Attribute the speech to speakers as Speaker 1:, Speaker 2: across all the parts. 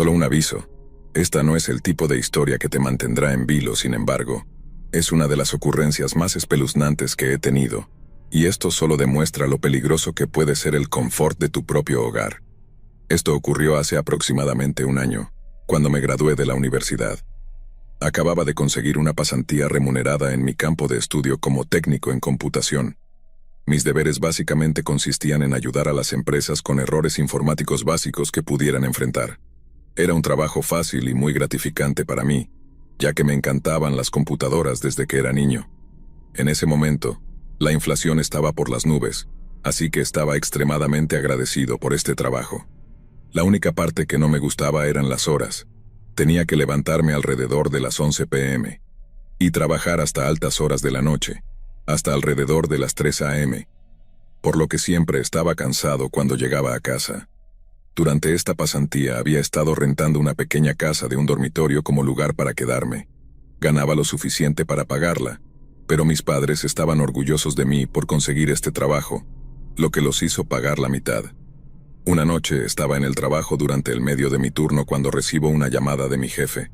Speaker 1: Solo un aviso. Esta no es el tipo de historia que te mantendrá en vilo, sin embargo. Es una de las ocurrencias más espeluznantes que he tenido, y esto solo demuestra lo peligroso que puede ser el confort de tu propio hogar. Esto ocurrió hace aproximadamente un año, cuando me gradué de la universidad. Acababa de conseguir una pasantía remunerada en mi campo de estudio como técnico en computación. Mis deberes básicamente consistían en ayudar a las empresas con errores informáticos básicos que pudieran enfrentar. Era un trabajo fácil y muy gratificante para mí, ya que me encantaban las computadoras desde que era niño. En ese momento, la inflación estaba por las nubes, así que estaba extremadamente agradecido por este trabajo. La única parte que no me gustaba eran las horas. Tenía que levantarme alrededor de las 11 p.m. y trabajar hasta altas horas de la noche, hasta alrededor de las 3 a.m., por lo que siempre estaba cansado cuando llegaba a casa. Durante esta pasantía había estado rentando una pequeña casa de un dormitorio como lugar para quedarme. Ganaba lo suficiente para pagarla, pero mis padres estaban orgullosos de mí por conseguir este trabajo, lo que los hizo pagar la mitad. Una noche estaba en el trabajo durante el medio de mi turno cuando recibo una llamada de mi jefe.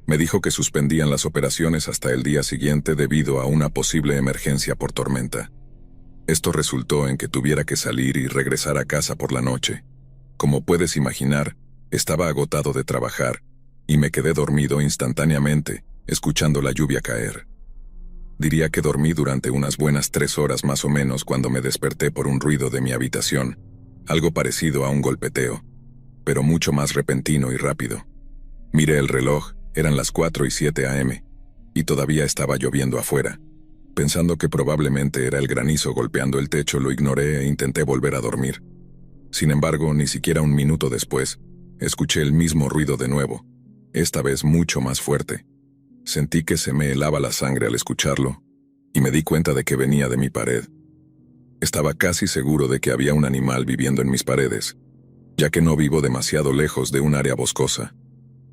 Speaker 1: Me dijo que suspendían las operaciones hasta el día siguiente debido a una posible emergencia por tormenta. Esto resultó en que tuviera que salir y regresar a casa por la noche. Como puedes imaginar, estaba agotado de trabajar, y me quedé dormido instantáneamente, escuchando la lluvia caer. Diría que dormí durante unas buenas 3 horas más o menos cuando me desperté por un ruido de mi habitación, algo parecido a un golpeteo, pero mucho más repentino y rápido. Miré el reloj, eran las 4:07 a.m., y todavía estaba lloviendo afuera. Pensando que probablemente era el granizo golpeando el techo, lo ignoré e intenté volver a dormir. Sin embargo, ni siquiera un minuto después, escuché el mismo ruido de nuevo, esta vez mucho más fuerte. Sentí que se me helaba la sangre al escucharlo, y me di cuenta de que venía de mi pared. Estaba casi seguro de que había un animal viviendo en mis paredes, ya que no vivo demasiado lejos de un área boscosa.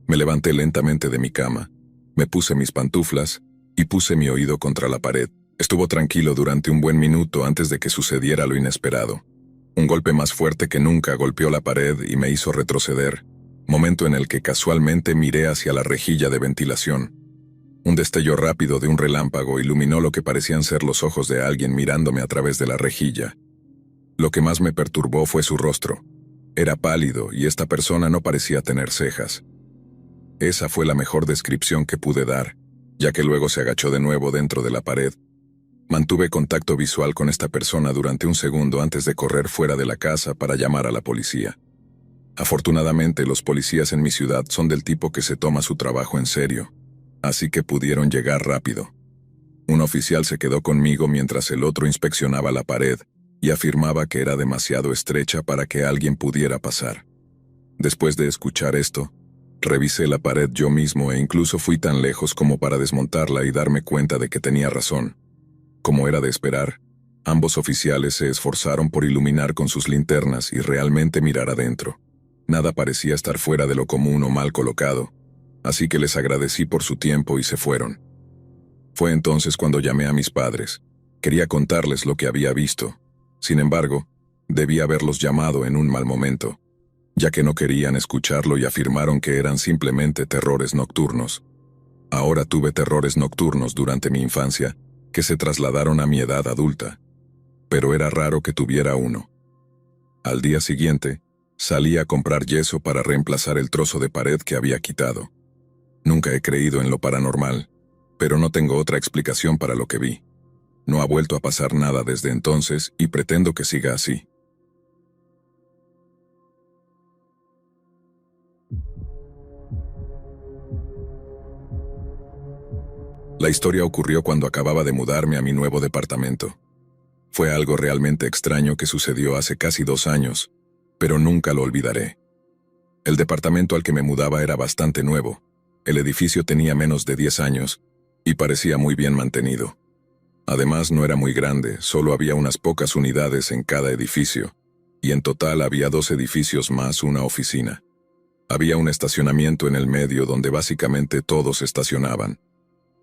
Speaker 1: Me levanté lentamente de mi cama, me puse mis pantuflas y puse mi oído contra la pared. Estuvo tranquilo durante un buen minuto antes de que sucediera lo inesperado. Un golpe más fuerte que nunca golpeó la pared y me hizo retroceder, momento en el que casualmente miré hacia la rejilla de ventilación. Un destello rápido de un relámpago iluminó lo que parecían ser los ojos de alguien mirándome a través de la rejilla. Lo que más me perturbó fue su rostro. Era pálido y esta persona no parecía tener cejas. Esa fue la mejor descripción que pude dar, ya que luego se agachó de nuevo dentro de la pared. Mantuve contacto visual con esta persona durante un segundo antes de correr fuera de la casa para llamar a la policía. Afortunadamente, los policías en mi ciudad son del tipo que se toma su trabajo en serio, así que pudieron llegar rápido. Un oficial se quedó conmigo mientras el otro inspeccionaba la pared y afirmaba que era demasiado estrecha para que alguien pudiera pasar. Después de escuchar esto, revisé la pared yo mismo e incluso fui tan lejos como para desmontarla y darme cuenta de que tenía razón. Como era de esperar, ambos oficiales se esforzaron por iluminar con sus linternas y realmente mirar adentro. Nada parecía estar fuera de lo común o mal colocado, así que les agradecí por su tiempo y se fueron. Fue entonces cuando llamé a mis padres. Quería contarles lo que había visto. Sin embargo, debí haberlos llamado en un mal momento, ya que no querían escucharlo y afirmaron que eran simplemente terrores nocturnos. Ahora tuve terrores nocturnos durante mi infancia, que se trasladaron a mi edad adulta, pero era raro que tuviera uno. Al día siguiente, salí a comprar yeso para reemplazar el trozo de pared que había quitado. Nunca he creído en lo paranormal, pero no tengo otra explicación para lo que vi. No ha vuelto a pasar nada desde entonces y pretendo que siga así. La historia ocurrió cuando acababa de mudarme a mi nuevo departamento. Fue algo realmente extraño que sucedió hace casi 2 años, pero nunca lo olvidaré. El departamento al que me mudaba era bastante nuevo. El edificio tenía menos de 10 años y parecía muy bien mantenido. Además, no era muy grande, solo había unas pocas unidades en cada edificio, y en total había 2 edificios más una oficina. Había un estacionamiento en el medio donde básicamente todos estacionaban.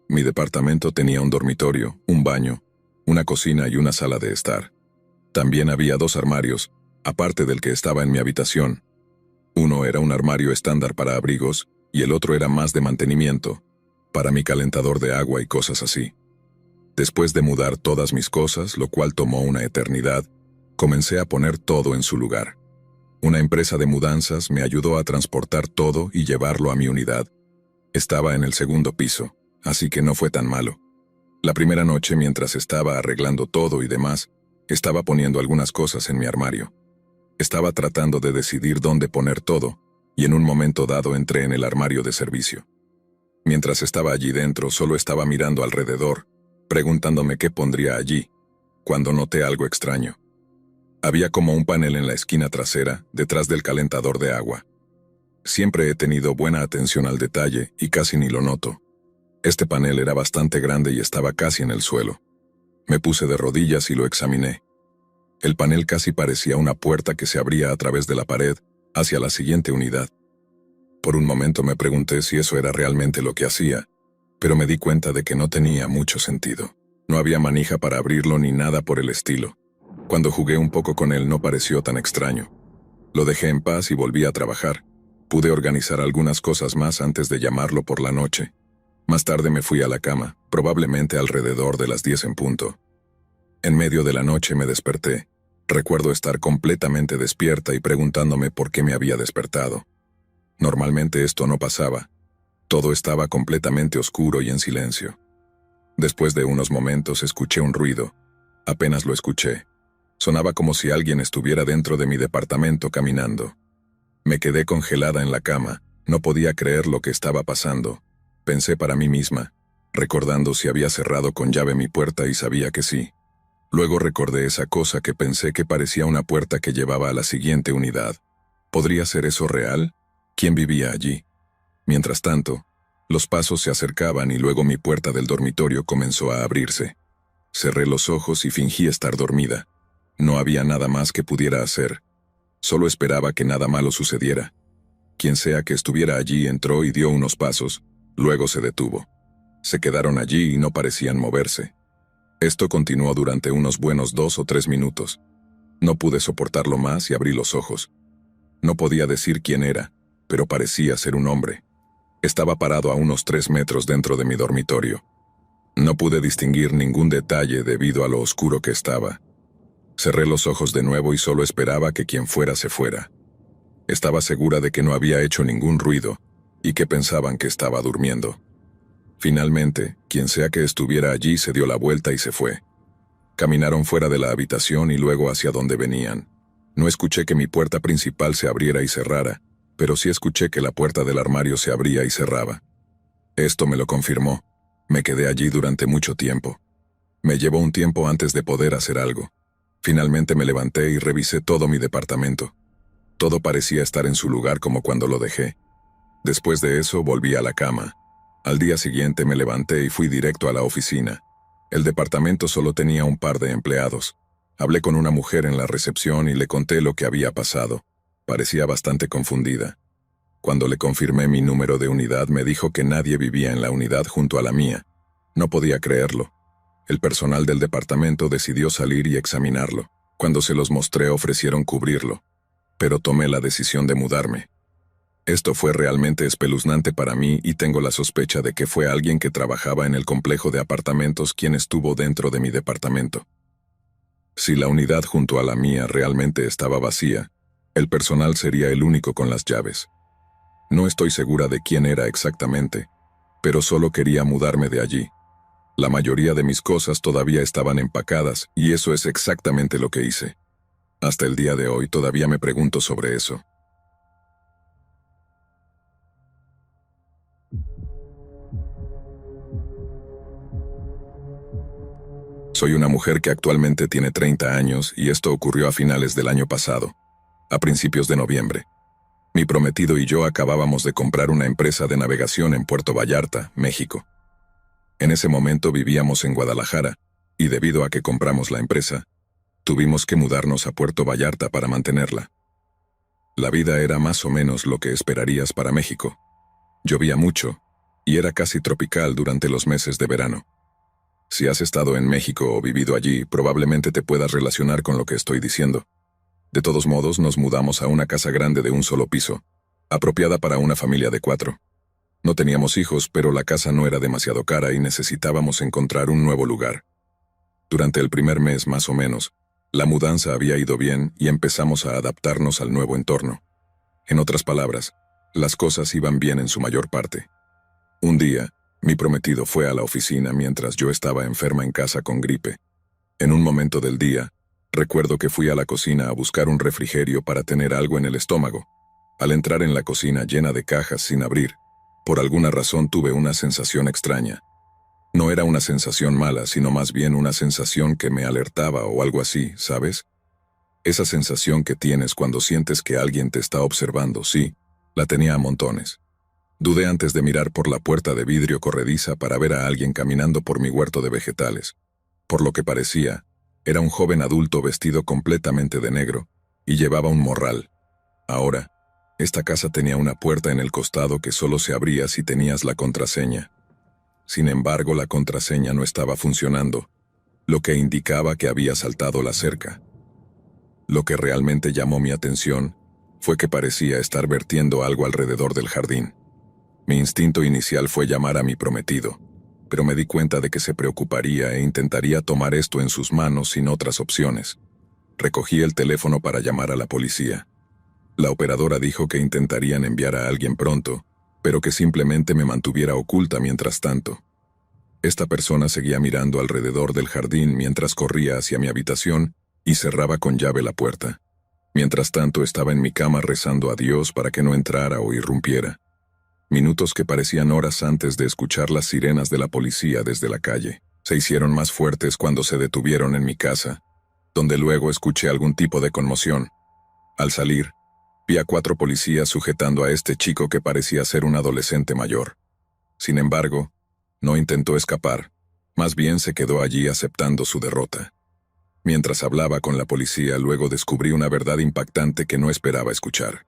Speaker 1: Mi departamento tenía un dormitorio, un baño, una cocina y una sala de estar. También había 2 armarios, aparte del que estaba en mi habitación. Uno era un armario estándar para abrigos y el otro era más de mantenimiento, para mi calentador de agua y cosas así. Después de mudar todas mis cosas, lo cual tomó una eternidad, comencé a poner todo en su lugar. Una empresa de mudanzas me ayudó a transportar todo y llevarlo a mi unidad. Estaba en el segundo piso, así que no fue tan malo. La primera noche, mientras estaba arreglando todo y demás, estaba poniendo algunas cosas en mi armario. Estaba tratando de decidir dónde poner todo, y en un momento dado entré en el armario de servicio. Mientras estaba allí dentro, solo estaba mirando alrededor, preguntándome qué pondría allí, cuando noté algo extraño. Había como un panel en la esquina trasera, detrás del calentador de agua. Siempre he tenido buena atención al detalle y casi ni lo noto. Este panel era bastante grande y estaba casi en el suelo. Me puse de rodillas y lo examiné. El panel casi parecía una puerta que se abría a través de la pared hacia la siguiente unidad. Por un momento me pregunté si eso era realmente lo que hacía, pero me di cuenta de que no tenía mucho sentido. No había manija para abrirlo ni nada por el estilo. Cuando jugué un poco con él no pareció tan extraño. Lo dejé en paz y volví a trabajar. Pude organizar algunas cosas más antes de llamarlo por la noche. Más tarde me fui a la cama, probablemente alrededor de las 10 en punto. En medio de la noche me desperté. Recuerdo estar completamente despierta y preguntándome por qué me había despertado. Normalmente esto no pasaba. Todo estaba completamente oscuro y en silencio. Después de unos momentos escuché un ruido. Apenas lo escuché. Sonaba como si alguien estuviera dentro de mi departamento caminando. Me quedé congelada en la cama, no podía creer lo que estaba pasando. Pensé para mí misma, recordando si había cerrado con llave mi puerta y sabía que sí. Luego recordé esa cosa que pensé que parecía una puerta que llevaba a la siguiente unidad. ¿Podría ser eso real? ¿Quién vivía allí? Mientras tanto, los pasos se acercaban y luego mi puerta del dormitorio comenzó a abrirse. Cerré los ojos y fingí estar dormida. No había nada más que pudiera hacer. Solo esperaba que nada malo sucediera. Quien sea que estuviera allí entró y dio unos pasos, luego se detuvo. Se quedaron allí y no parecían moverse. Esto continuó durante unos buenos 2 o 3 minutos. No pude soportarlo más y abrí los ojos. No podía decir quién era, pero parecía ser un hombre. Estaba parado a unos 3 metros dentro de mi dormitorio. No pude distinguir ningún detalle debido a lo oscuro que estaba. Cerré los ojos de nuevo y solo esperaba que quien fuera se fuera. Estaba segura de que no había hecho ningún ruido y que pensaban que estaba durmiendo. Finalmente, quien sea que estuviera allí se dio la vuelta y se fue. Caminaron fuera de la habitación y luego hacia donde venían. No escuché que mi puerta principal se abriera y cerrara, pero sí escuché que la puerta del armario se abría y cerraba. Esto me lo confirmó. Me quedé allí durante mucho tiempo. Me llevó un tiempo antes de poder hacer algo. Finalmente me levanté y revisé todo mi departamento. Todo parecía estar en su lugar como cuando lo dejé. Después de eso volví a la cama. Al día siguiente me levanté y fui directo a la oficina. El departamento solo tenía un par de empleados. Hablé con una mujer en la recepción y le conté lo que había pasado. Parecía bastante confundida. Cuando le confirmé mi número de unidad me dijo que nadie vivía en la unidad junto a la mía. No podía creerlo. El personal del departamento decidió salir y examinarlo. Cuando se los mostré ofrecieron cubrirlo. Pero tomé la decisión de mudarme. Esto fue realmente espeluznante para mí y tengo la sospecha de que fue alguien que trabajaba en el complejo de apartamentos quien estuvo dentro de mi departamento. Si la unidad junto a la mía realmente estaba vacía, el personal sería el único con las llaves. No estoy segura de quién era exactamente, pero solo quería mudarme de allí. La mayoría de mis cosas todavía estaban empacadas y eso es exactamente lo que hice. Hasta el día de hoy todavía me pregunto sobre eso. Soy una mujer que actualmente tiene 30 años y esto ocurrió a finales del año pasado, a principios de noviembre. Mi prometido y yo acabábamos de comprar una empresa de navegación en Puerto Vallarta, México. En ese momento vivíamos en Guadalajara, y debido a que compramos la empresa, tuvimos que mudarnos a Puerto Vallarta para mantenerla. La vida era más o menos lo que esperarías para México. Llovía mucho, y era casi tropical durante los meses de verano. Si has estado en México o vivido allí, probablemente te puedas relacionar con lo que estoy diciendo. De todos modos, nos mudamos a una casa grande de un solo piso, apropiada para una familia de 4. No teníamos hijos, pero la casa no era demasiado cara y necesitábamos encontrar un nuevo lugar. Durante el primer mes, más o menos, la mudanza había ido bien y empezamos a adaptarnos al nuevo entorno. En otras palabras, las cosas iban bien en su mayor parte. Un día, mi prometido fue a la oficina mientras yo estaba enferma en casa con gripe. En un momento del día, recuerdo que fui a la cocina a buscar un refrigerio para tener algo en el estómago. Al entrar en la cocina llena de cajas sin abrir, por alguna razón tuve una sensación extraña. No era una sensación mala, sino más bien una sensación que me alertaba o algo así, ¿sabes? Esa sensación que tienes cuando sientes que alguien te está observando, sí, la tenía a montones. Dudé antes de mirar por la puerta de vidrio corrediza para ver a alguien caminando por mi huerto de vegetales. Por lo que parecía, era un joven adulto vestido completamente de negro, y llevaba un morral. Ahora, esta casa tenía una puerta en el costado que solo se abría si tenías la contraseña. Sin embargo, la contraseña no estaba funcionando, lo que indicaba que había saltado la cerca. Lo que realmente llamó mi atención fue que parecía estar vertiendo algo alrededor del jardín. Mi instinto inicial fue llamar a mi prometido, pero me di cuenta de que se preocuparía e intentaría tomar esto en sus manos sin otras opciones. Recogí el teléfono para llamar a la policía. La operadora dijo que intentarían enviar a alguien pronto, pero que simplemente me mantuviera oculta mientras tanto. Esta persona seguía mirando alrededor del jardín mientras corría hacia mi habitación y cerraba con llave la puerta. Mientras tanto estaba en mi cama rezando a Dios para que no entrara o irrumpiera. Minutos que parecían horas antes de escuchar las sirenas de la policía desde la calle, se hicieron más fuertes cuando se detuvieron en mi casa, donde luego escuché algún tipo de conmoción. Al salir, vi a 4 policías sujetando a este chico que parecía ser un adolescente mayor. Sin embargo, no intentó escapar, más bien se quedó allí aceptando su derrota. Mientras hablaba con la policía, luego descubrí una verdad impactante que no esperaba escuchar.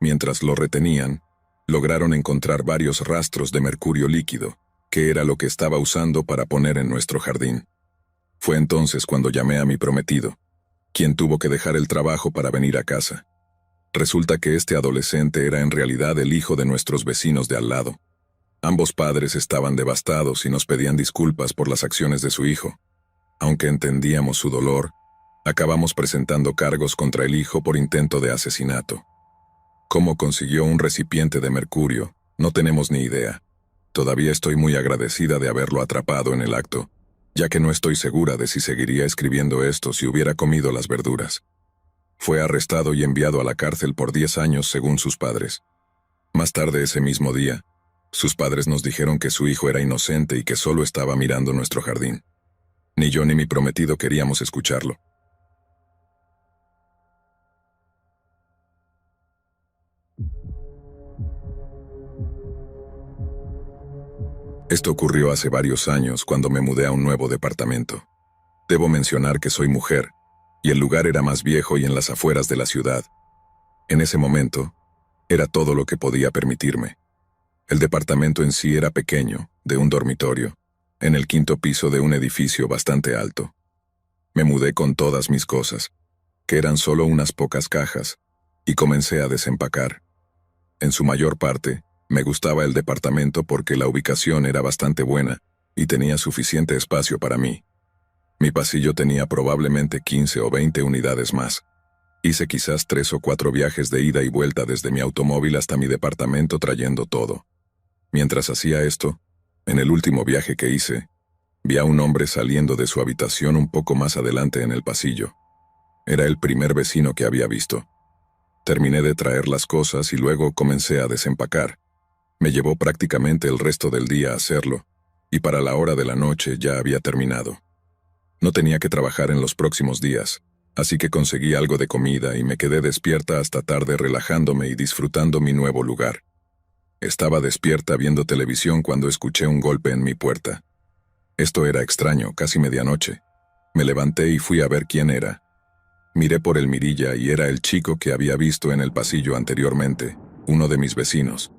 Speaker 1: Mientras lo retenían, lograron encontrar varios rastros de mercurio líquido, que era lo que estaba usando para poner en nuestro jardín. Fue entonces cuando llamé a mi prometido, quien tuvo que dejar el trabajo para venir a casa. Resulta que este adolescente era en realidad el hijo de nuestros vecinos de al lado. Ambos padres estaban devastados y nos pedían disculpas por las acciones de su hijo. Aunque entendíamos su dolor, acabamos presentando cargos contra el hijo por intento de asesinato. ¿Cómo consiguió un recipiente de mercurio? No tenemos ni idea. Todavía estoy muy agradecida de haberlo atrapado en el acto, ya que no estoy segura de si seguiría escribiendo esto si hubiera comido las verduras. Fue arrestado y enviado a la cárcel por 10 años según sus padres. Más tarde ese mismo día, sus padres nos dijeron que su hijo era inocente y que solo estaba mirando nuestro jardín. Ni yo ni mi prometido queríamos escucharlo. Esto ocurrió hace varios años cuando me mudé a un nuevo departamento. Debo mencionar que soy mujer, y el lugar era más viejo y en las afueras de la ciudad. En ese momento, era todo lo que podía permitirme. El departamento en sí era pequeño, de un dormitorio, en el 5º piso de un edificio bastante alto. Me mudé con todas mis cosas, que eran solo unas pocas cajas, y comencé a desempacar. En su mayor parte, me gustaba el departamento porque la ubicación era bastante buena y tenía suficiente espacio para mí. Mi pasillo tenía probablemente 15 o 20 unidades más. Hice quizás 3 o 4 viajes de ida y vuelta desde mi automóvil hasta mi departamento trayendo todo. Mientras hacía esto, en el último viaje que hice, vi a un hombre saliendo de su habitación un poco más adelante en el pasillo. Era el primer vecino que había visto. Terminé de traer las cosas y luego comencé a desempacar. Me llevó prácticamente el resto del día a hacerlo, y para la hora de la noche ya había terminado. No tenía que trabajar en los próximos días, así que conseguí algo de comida y me quedé despierta hasta tarde relajándome y disfrutando mi nuevo lugar. Estaba despierta viendo televisión cuando escuché un golpe en mi puerta. Esto era extraño, casi medianoche. Me levanté y fui a ver quién era. Miré por el mirilla y era el chico que había visto en el pasillo anteriormente, uno de mis vecinos.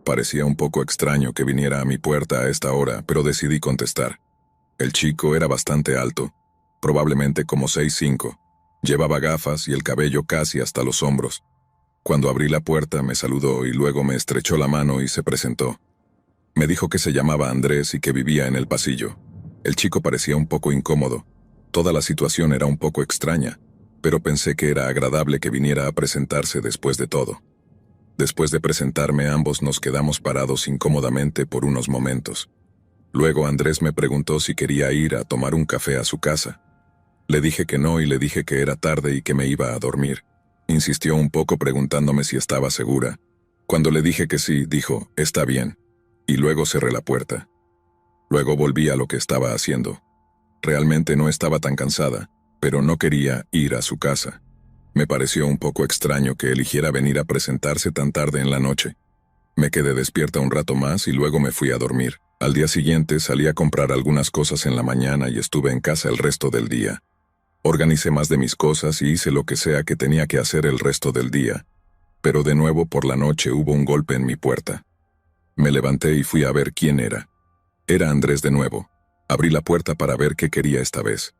Speaker 1: Parecía un poco extraño que viniera a mi puerta a esta hora, pero decidí contestar. El chico era bastante alto, probablemente como 6'5". Llevaba gafas y el cabello casi hasta los hombros. Cuando abrí la puerta me saludó y luego me estrechó la mano y se presentó. Me dijo que se llamaba Andrés y que vivía en el pasillo. El chico parecía un poco incómodo. Toda la situación era un poco extraña, pero pensé que era agradable que viniera a presentarse después de todo. Después de presentarme, ambos nos quedamos parados incómodamente por unos momentos. Luego Andrés me preguntó si quería ir a tomar un café a su casa. Le dije que no y le dije que era tarde y que me iba a dormir. Insistió un poco preguntándome si estaba segura. Cuando le dije que sí, dijo, «Está bien», y luego cerré la puerta. Luego volví a lo que estaba haciendo. Realmente no estaba tan cansada, pero no quería ir a su casa. Me pareció un poco extraño que eligiera venir a presentarse tan tarde en la noche. Me quedé despierta un rato más y luego me fui a dormir. Al día siguiente salí a comprar algunas cosas en la mañana y estuve en casa el resto del día. Organicé más de mis cosas y hice lo que sea que tenía que hacer el resto del día. Pero de nuevo por la noche hubo un golpe en mi puerta. Me levanté y fui a ver quién era. Era Andrés de nuevo. Abrí la puerta para ver qué quería esta vez.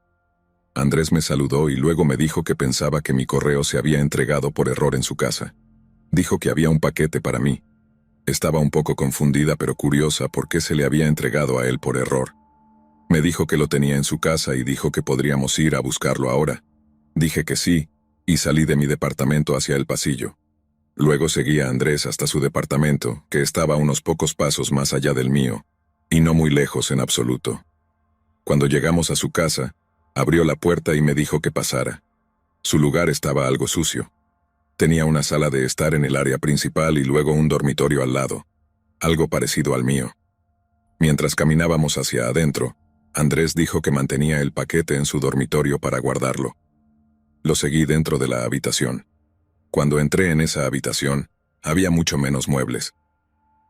Speaker 1: Andrés me saludó y luego me dijo que pensaba que mi correo se había entregado por error en su casa. Dijo que había un paquete para mí. Estaba un poco confundida pero curiosa por qué se le había entregado a él por error. Me dijo que lo tenía en su casa y dijo que podríamos ir a buscarlo ahora. Dije que sí, y salí de mi departamento hacia el pasillo. Luego seguí a Andrés hasta su departamento, que estaba unos pocos pasos más allá del mío, y no muy lejos en absoluto. Cuando llegamos a su casa, abrió la puerta y me dijo que pasara. Su lugar estaba algo sucio. Tenía una sala de estar en el área principal y luego un dormitorio al lado, algo parecido al mío. Mientras caminábamos hacia adentro, Andrés dijo que mantenía el paquete en su dormitorio para guardarlo. Lo seguí dentro de la habitación. Cuando entré en esa habitación, había mucho menos muebles.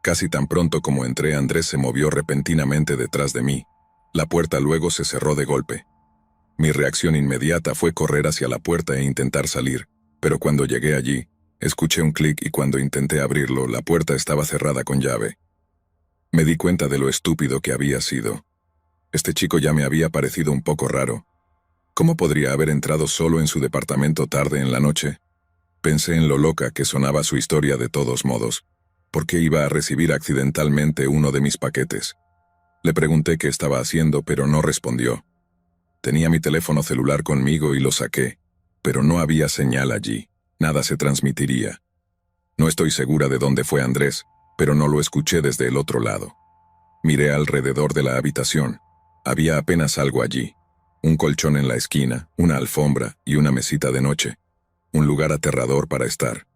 Speaker 1: Casi tan pronto como entré, Andrés se movió repentinamente detrás de mí. La puerta luego se cerró de golpe. Mi reacción inmediata fue correr hacia la puerta e intentar salir, pero cuando llegué allí, escuché un clic y cuando intenté abrirlo, la puerta estaba cerrada con llave. Me di cuenta de lo estúpido que había sido. Este chico ya me había parecido un poco raro. ¿Cómo podría haber entrado solo en su departamento tarde en la noche? Pensé en lo loca que sonaba su historia de todos modos. ¿Por qué iba a recibir accidentalmente uno de mis paquetes? Le pregunté qué estaba haciendo, pero no respondió. Tenía mi teléfono celular conmigo y lo saqué, pero no había señal allí. Nada se transmitiría. No estoy segura de dónde fue Andrés, pero no lo escuché desde el otro lado. Miré alrededor de la habitación. Había apenas algo allí. Un colchón en la esquina, una alfombra y una mesita de noche. Un lugar aterrador para estar.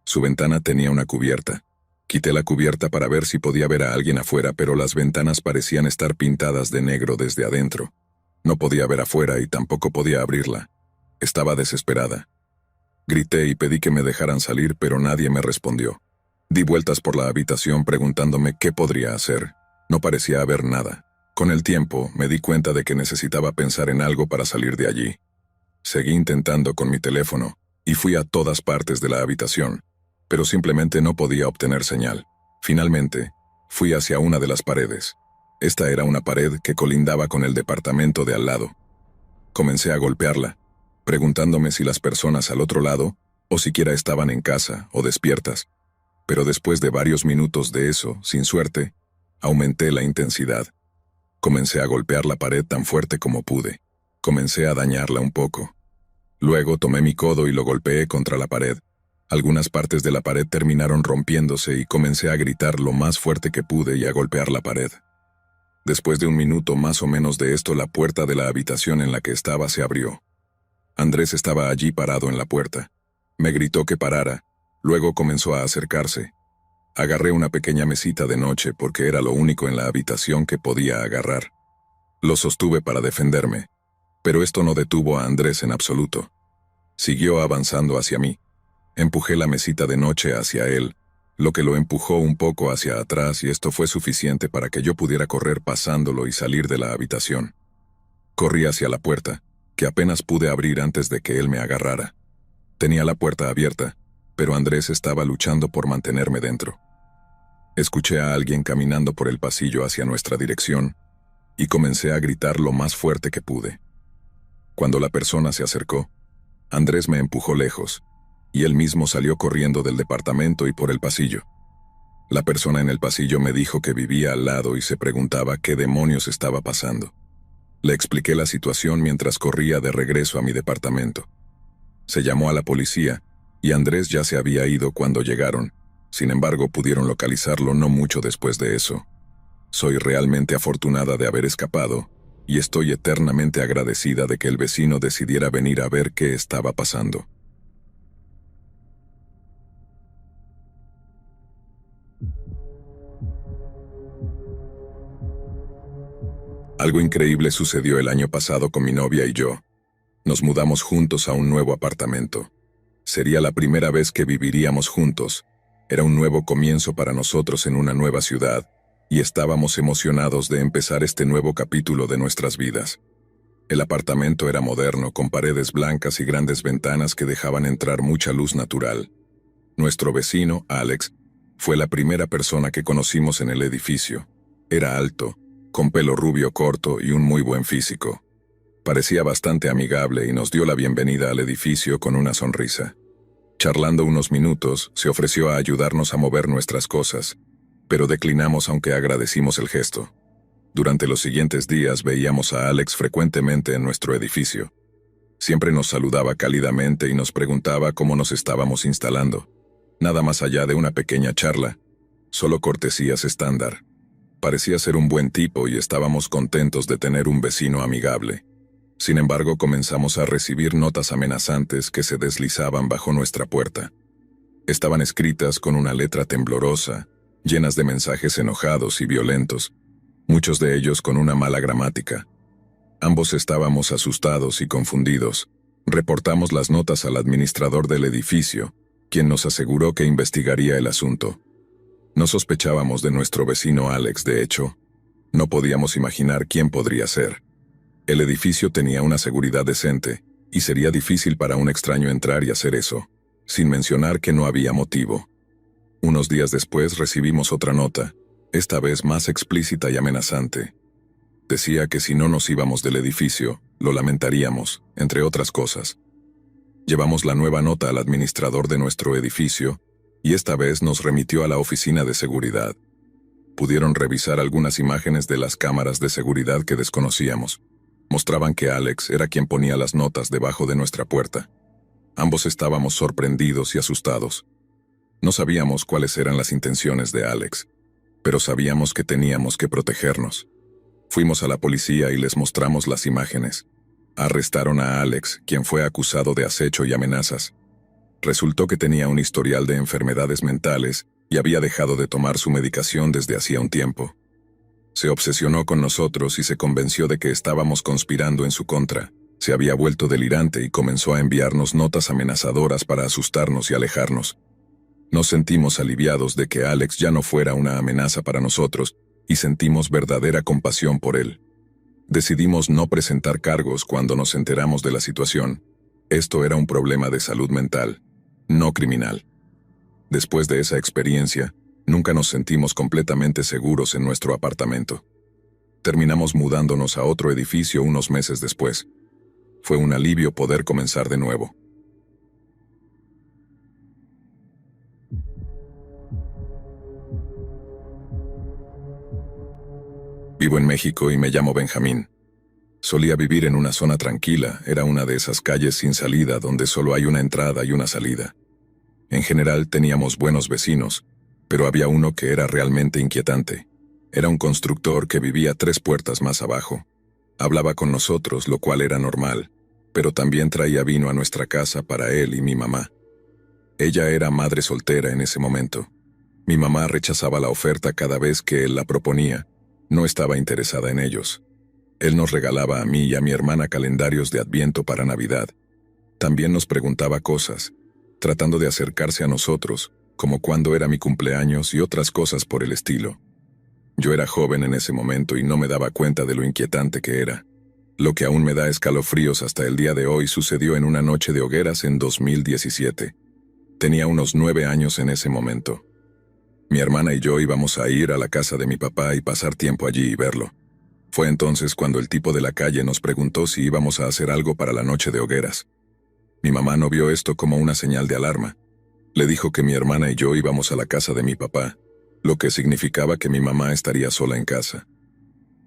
Speaker 1: Su ventana tenía una cubierta. Quité la cubierta para ver si podía ver a alguien afuera, pero las ventanas parecían estar pintadas de negro desde adentro. No podía ver afuera y tampoco podía abrirla. Estaba desesperada. Grité y pedí que me dejaran salir, pero nadie me respondió. Di vueltas por la habitación preguntándome qué podría hacer. No parecía haber nada. Con el tiempo, me di cuenta de que necesitaba pensar en algo para salir de allí. Seguí intentando con mi teléfono, y fui a todas partes de la habitación, pero simplemente no podía obtener señal. Finalmente, fui hacia una de las paredes. Esta era una pared que colindaba con el departamento de al lado. Comencé a golpearla, preguntándome si las personas al otro lado, o siquiera estaban en casa o despiertas. Pero después de varios minutos de eso, sin suerte, aumenté la intensidad. Comencé a golpear la pared tan fuerte como pude. Comencé a dañarla un poco. Luego tomé mi codo y lo golpeé contra la pared. Algunas partes de la pared terminaron rompiéndose y comencé a gritar lo más fuerte que pude y a golpear la pared. Después de un minuto más o menos de esto, la puerta de la habitación en la que estaba se abrió. Andrés estaba allí parado en la puerta. Me gritó que parara. Luego comenzó a acercarse. Agarré una pequeña mesita de noche porque era lo único en la habitación que podía agarrar. Lo sostuve para defenderme, pero esto no detuvo a Andrés en absoluto. Siguió avanzando hacia mí. Empujé la mesita de noche hacia él, lo que lo empujó un poco hacia atrás y esto fue suficiente para que yo pudiera correr pasándolo y salir de la habitación. Corrí hacia la puerta, que apenas pude abrir antes de que él me agarrara. Tenía la puerta abierta, pero Andrés estaba luchando por mantenerme dentro. Escuché a alguien caminando por el pasillo hacia nuestra dirección y comencé a gritar lo más fuerte que pude. Cuando la persona se acercó, Andrés me empujó lejos, y él mismo salió corriendo del departamento y por el pasillo. La persona en el pasillo me dijo que vivía al lado y se preguntaba qué demonios estaba pasando. Le expliqué la situación mientras corría de regreso a mi departamento. Se llamó a la policía, y Andrés ya se había ido cuando llegaron. Sin embargo, pudieron localizarlo no mucho después de eso. Soy realmente afortunada de haber escapado, y estoy eternamente agradecida de que el vecino decidiera venir a ver qué estaba pasando. Algo increíble sucedió el año pasado con mi novia y yo. Nos mudamos juntos a un nuevo apartamento. Sería la primera vez que viviríamos juntos. Era un nuevo comienzo para nosotros en una nueva ciudad, y estábamos emocionados de empezar este nuevo capítulo de nuestras vidas. El apartamento era moderno, con paredes blancas y grandes ventanas que dejaban entrar mucha luz natural. Nuestro vecino, Alex, fue la primera persona que conocimos en el edificio. Era alto, con pelo rubio corto y un muy buen físico. Parecía bastante amigable y nos dio la bienvenida al edificio con una sonrisa. Charlando unos minutos, se ofreció a ayudarnos a mover nuestras cosas, pero declinamos aunque agradecimos el gesto. Durante los siguientes días veíamos a Alex frecuentemente en nuestro edificio. Siempre nos saludaba cálidamente y nos preguntaba cómo nos estábamos instalando. Nada más allá de una pequeña charla, solo cortesías estándar. Parecía ser un buen tipo y estábamos contentos de tener un vecino amigable. Sin embargo, comenzamos a recibir notas amenazantes que se deslizaban bajo nuestra puerta. Estaban escritas con una letra temblorosa, llenas de mensajes enojados y violentos, muchos de ellos con una mala gramática. Ambos estábamos asustados y confundidos. Reportamos las notas al administrador del edificio, quien nos aseguró que investigaría el asunto. No sospechábamos de nuestro vecino Alex, de hecho. No podíamos imaginar quién podría ser. El edificio tenía una seguridad decente, y sería difícil para un extraño entrar y hacer eso, sin mencionar que no había motivo. Unos días después recibimos otra nota, esta vez más explícita y amenazante. Decía que si no nos íbamos del edificio, lo lamentaríamos, entre otras cosas. Llevamos la nueva nota al administrador de nuestro edificio, y esta vez nos remitió a la oficina de seguridad. Pudieron revisar algunas imágenes de las cámaras de seguridad que desconocíamos. Mostraban que Alex era quien ponía las notas debajo de nuestra puerta. Ambos estábamos sorprendidos y asustados. No sabíamos cuáles eran las intenciones de Alex, pero sabíamos que teníamos que protegernos. Fuimos a la policía y les mostramos las imágenes. Arrestaron a Alex, quien fue acusado de acecho y amenazas. Resultó que tenía un historial de enfermedades mentales y había dejado de tomar su medicación desde hacía un tiempo. Se obsesionó con nosotros y se convenció de que estábamos conspirando en su contra. Se había vuelto delirante y comenzó a enviarnos notas amenazadoras para asustarnos y alejarnos. Nos sentimos aliviados de que Alex ya no fuera una amenaza para nosotros y sentimos verdadera compasión por él. Decidimos no presentar cargos cuando nos enteramos de la situación. Esto era un problema de salud mental, no criminal. Después de esa experiencia, nunca nos sentimos completamente seguros en nuestro apartamento. Terminamos mudándonos a otro edificio unos meses después. Fue un alivio poder comenzar de nuevo. Vivo en México y me llamo Benjamín. Solía vivir en una zona tranquila, era una de esas calles sin salida donde solo hay una entrada y una salida. En general teníamos buenos vecinos, pero había uno que era realmente inquietante. Era un constructor que vivía 3 puertas más abajo. Hablaba con nosotros, lo cual era normal, pero también traía vino a nuestra casa para él y mi mamá. Ella era madre soltera en ese momento. Mi mamá rechazaba la oferta cada vez que él la proponía. No estaba interesada en ellos. Él nos regalaba a mí y a mi hermana calendarios de Adviento para Navidad. También nos preguntaba cosas, tratando de acercarse a nosotros, como cuándo era mi cumpleaños y otras cosas por el estilo. Yo era joven en ese momento y no me daba cuenta de lo inquietante que era. Lo que aún me da escalofríos hasta el día de hoy sucedió en una noche de hogueras en 2017. Tenía unos 9 años en ese momento. Mi hermana y yo íbamos a ir a la casa de mi papá y pasar tiempo allí y verlo. Fue entonces cuando el tipo de la calle nos preguntó si íbamos a hacer algo para la noche de hogueras. Mi mamá no vio esto como una señal de alarma. Le dijo que mi hermana y yo íbamos a la casa de mi papá, lo que significaba que mi mamá estaría sola en casa.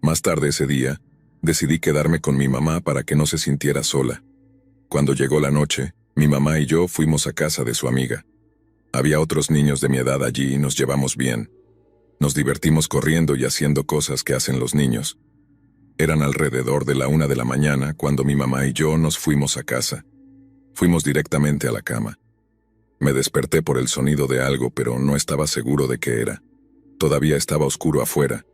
Speaker 1: Más tarde ese día, decidí quedarme con mi mamá para que no se sintiera sola. Cuando llegó la noche, mi mamá y yo fuimos a casa de su amiga. Había otros niños de mi edad allí y nos llevamos bien. Nos divertimos corriendo y haciendo cosas que hacen los niños. Eran alrededor de la 1 de la mañana cuando mi mamá y yo nos fuimos a casa. Fuimos directamente a la cama. Me desperté por el sonido de algo, pero no estaba seguro de qué era. Todavía estaba oscuro afuera,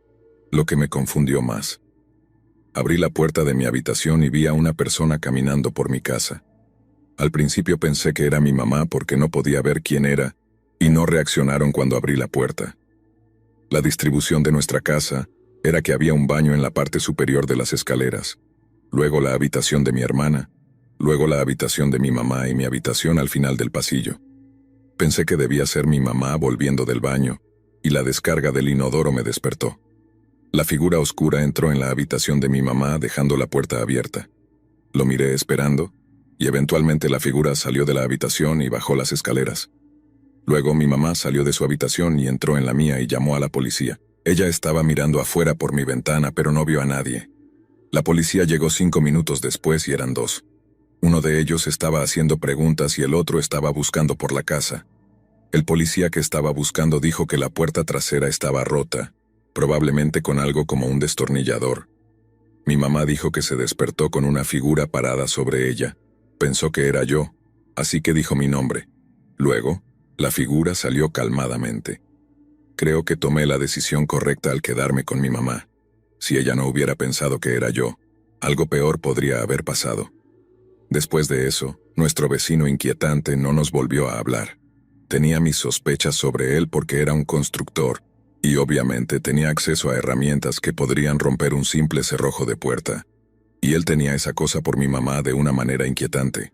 Speaker 1: lo que me confundió más. Abrí la puerta de mi habitación y vi a una persona caminando por mi casa. Al principio pensé que era mi mamá porque no podía ver quién era, y no reaccionaron cuando abrí la puerta. La distribución de nuestra casa era que había un baño en la parte superior de las escaleras, luego la habitación de mi hermana, luego la habitación de mi mamá y mi habitación al final del pasillo. Pensé que debía ser mi mamá volviendo del baño, y la descarga del inodoro me despertó. La figura oscura entró en la habitación de mi mamá dejando la puerta abierta. Lo miré esperando, y eventualmente la figura salió de la habitación y bajó las escaleras. Luego mi mamá salió de su habitación y entró en la mía y llamó a la policía. Ella estaba mirando afuera por mi ventana, pero no vio a nadie. La policía llegó 5 minutos después y eran 2. Uno de ellos estaba haciendo preguntas y el otro estaba buscando por la casa. El policía que estaba buscando dijo que la puerta trasera estaba rota, probablemente con algo como un destornillador. Mi mamá dijo que se despertó con una figura parada sobre ella. Pensó que era yo, así que dijo mi nombre. Luego, la figura salió calmadamente. Creo que tomé la decisión correcta al quedarme con mi mamá. Si ella no hubiera pensado que era yo, algo peor podría haber pasado. Después de eso, nuestro vecino inquietante no nos volvió a hablar. Tenía mis sospechas sobre él porque era un constructor, y obviamente tenía acceso a herramientas que podrían romper un simple cerrojo de puerta. Y él tenía esa cosa por mi mamá de una manera inquietante.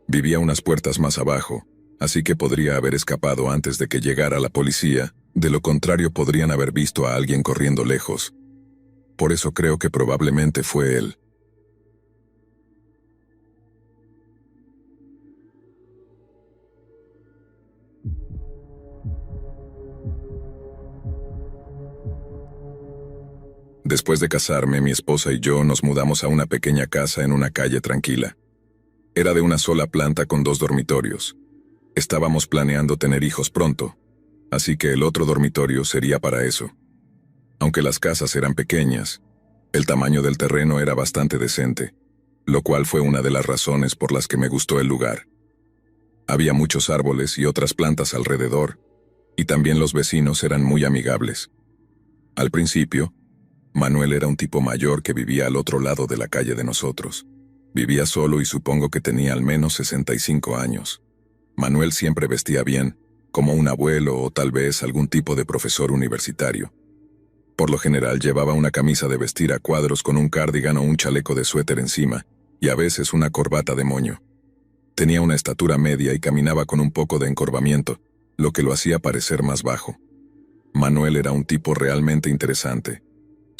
Speaker 1: Vivía unas puertas más abajo, así que podría haber escapado antes de que llegara la policía, de lo contrario podrían haber visto a alguien corriendo lejos. Por eso creo que probablemente fue él. Después de casarme, mi esposa y yo nos mudamos a una pequeña casa en una calle tranquila. Era de una sola planta con 2 dormitorios. Estábamos planeando tener hijos pronto, así que el otro dormitorio sería para eso. Aunque las casas eran pequeñas, el tamaño del terreno era bastante decente, lo cual fue una de las razones por las que me gustó el lugar. Había muchos árboles y otras plantas alrededor, y también los vecinos eran muy amigables. Al principio, Manuel era un tipo mayor que vivía al otro lado de la calle de nosotros. Vivía solo y supongo que tenía al menos 65 años. Manuel siempre vestía bien, como un abuelo o tal vez algún tipo de profesor universitario. Por lo general llevaba una camisa de vestir a cuadros con un cardigan o un chaleco de suéter encima, y a veces una corbata de moño. Tenía una estatura media y caminaba con un poco de encorvamiento, lo que lo hacía parecer más bajo. Manuel era un tipo realmente interesante.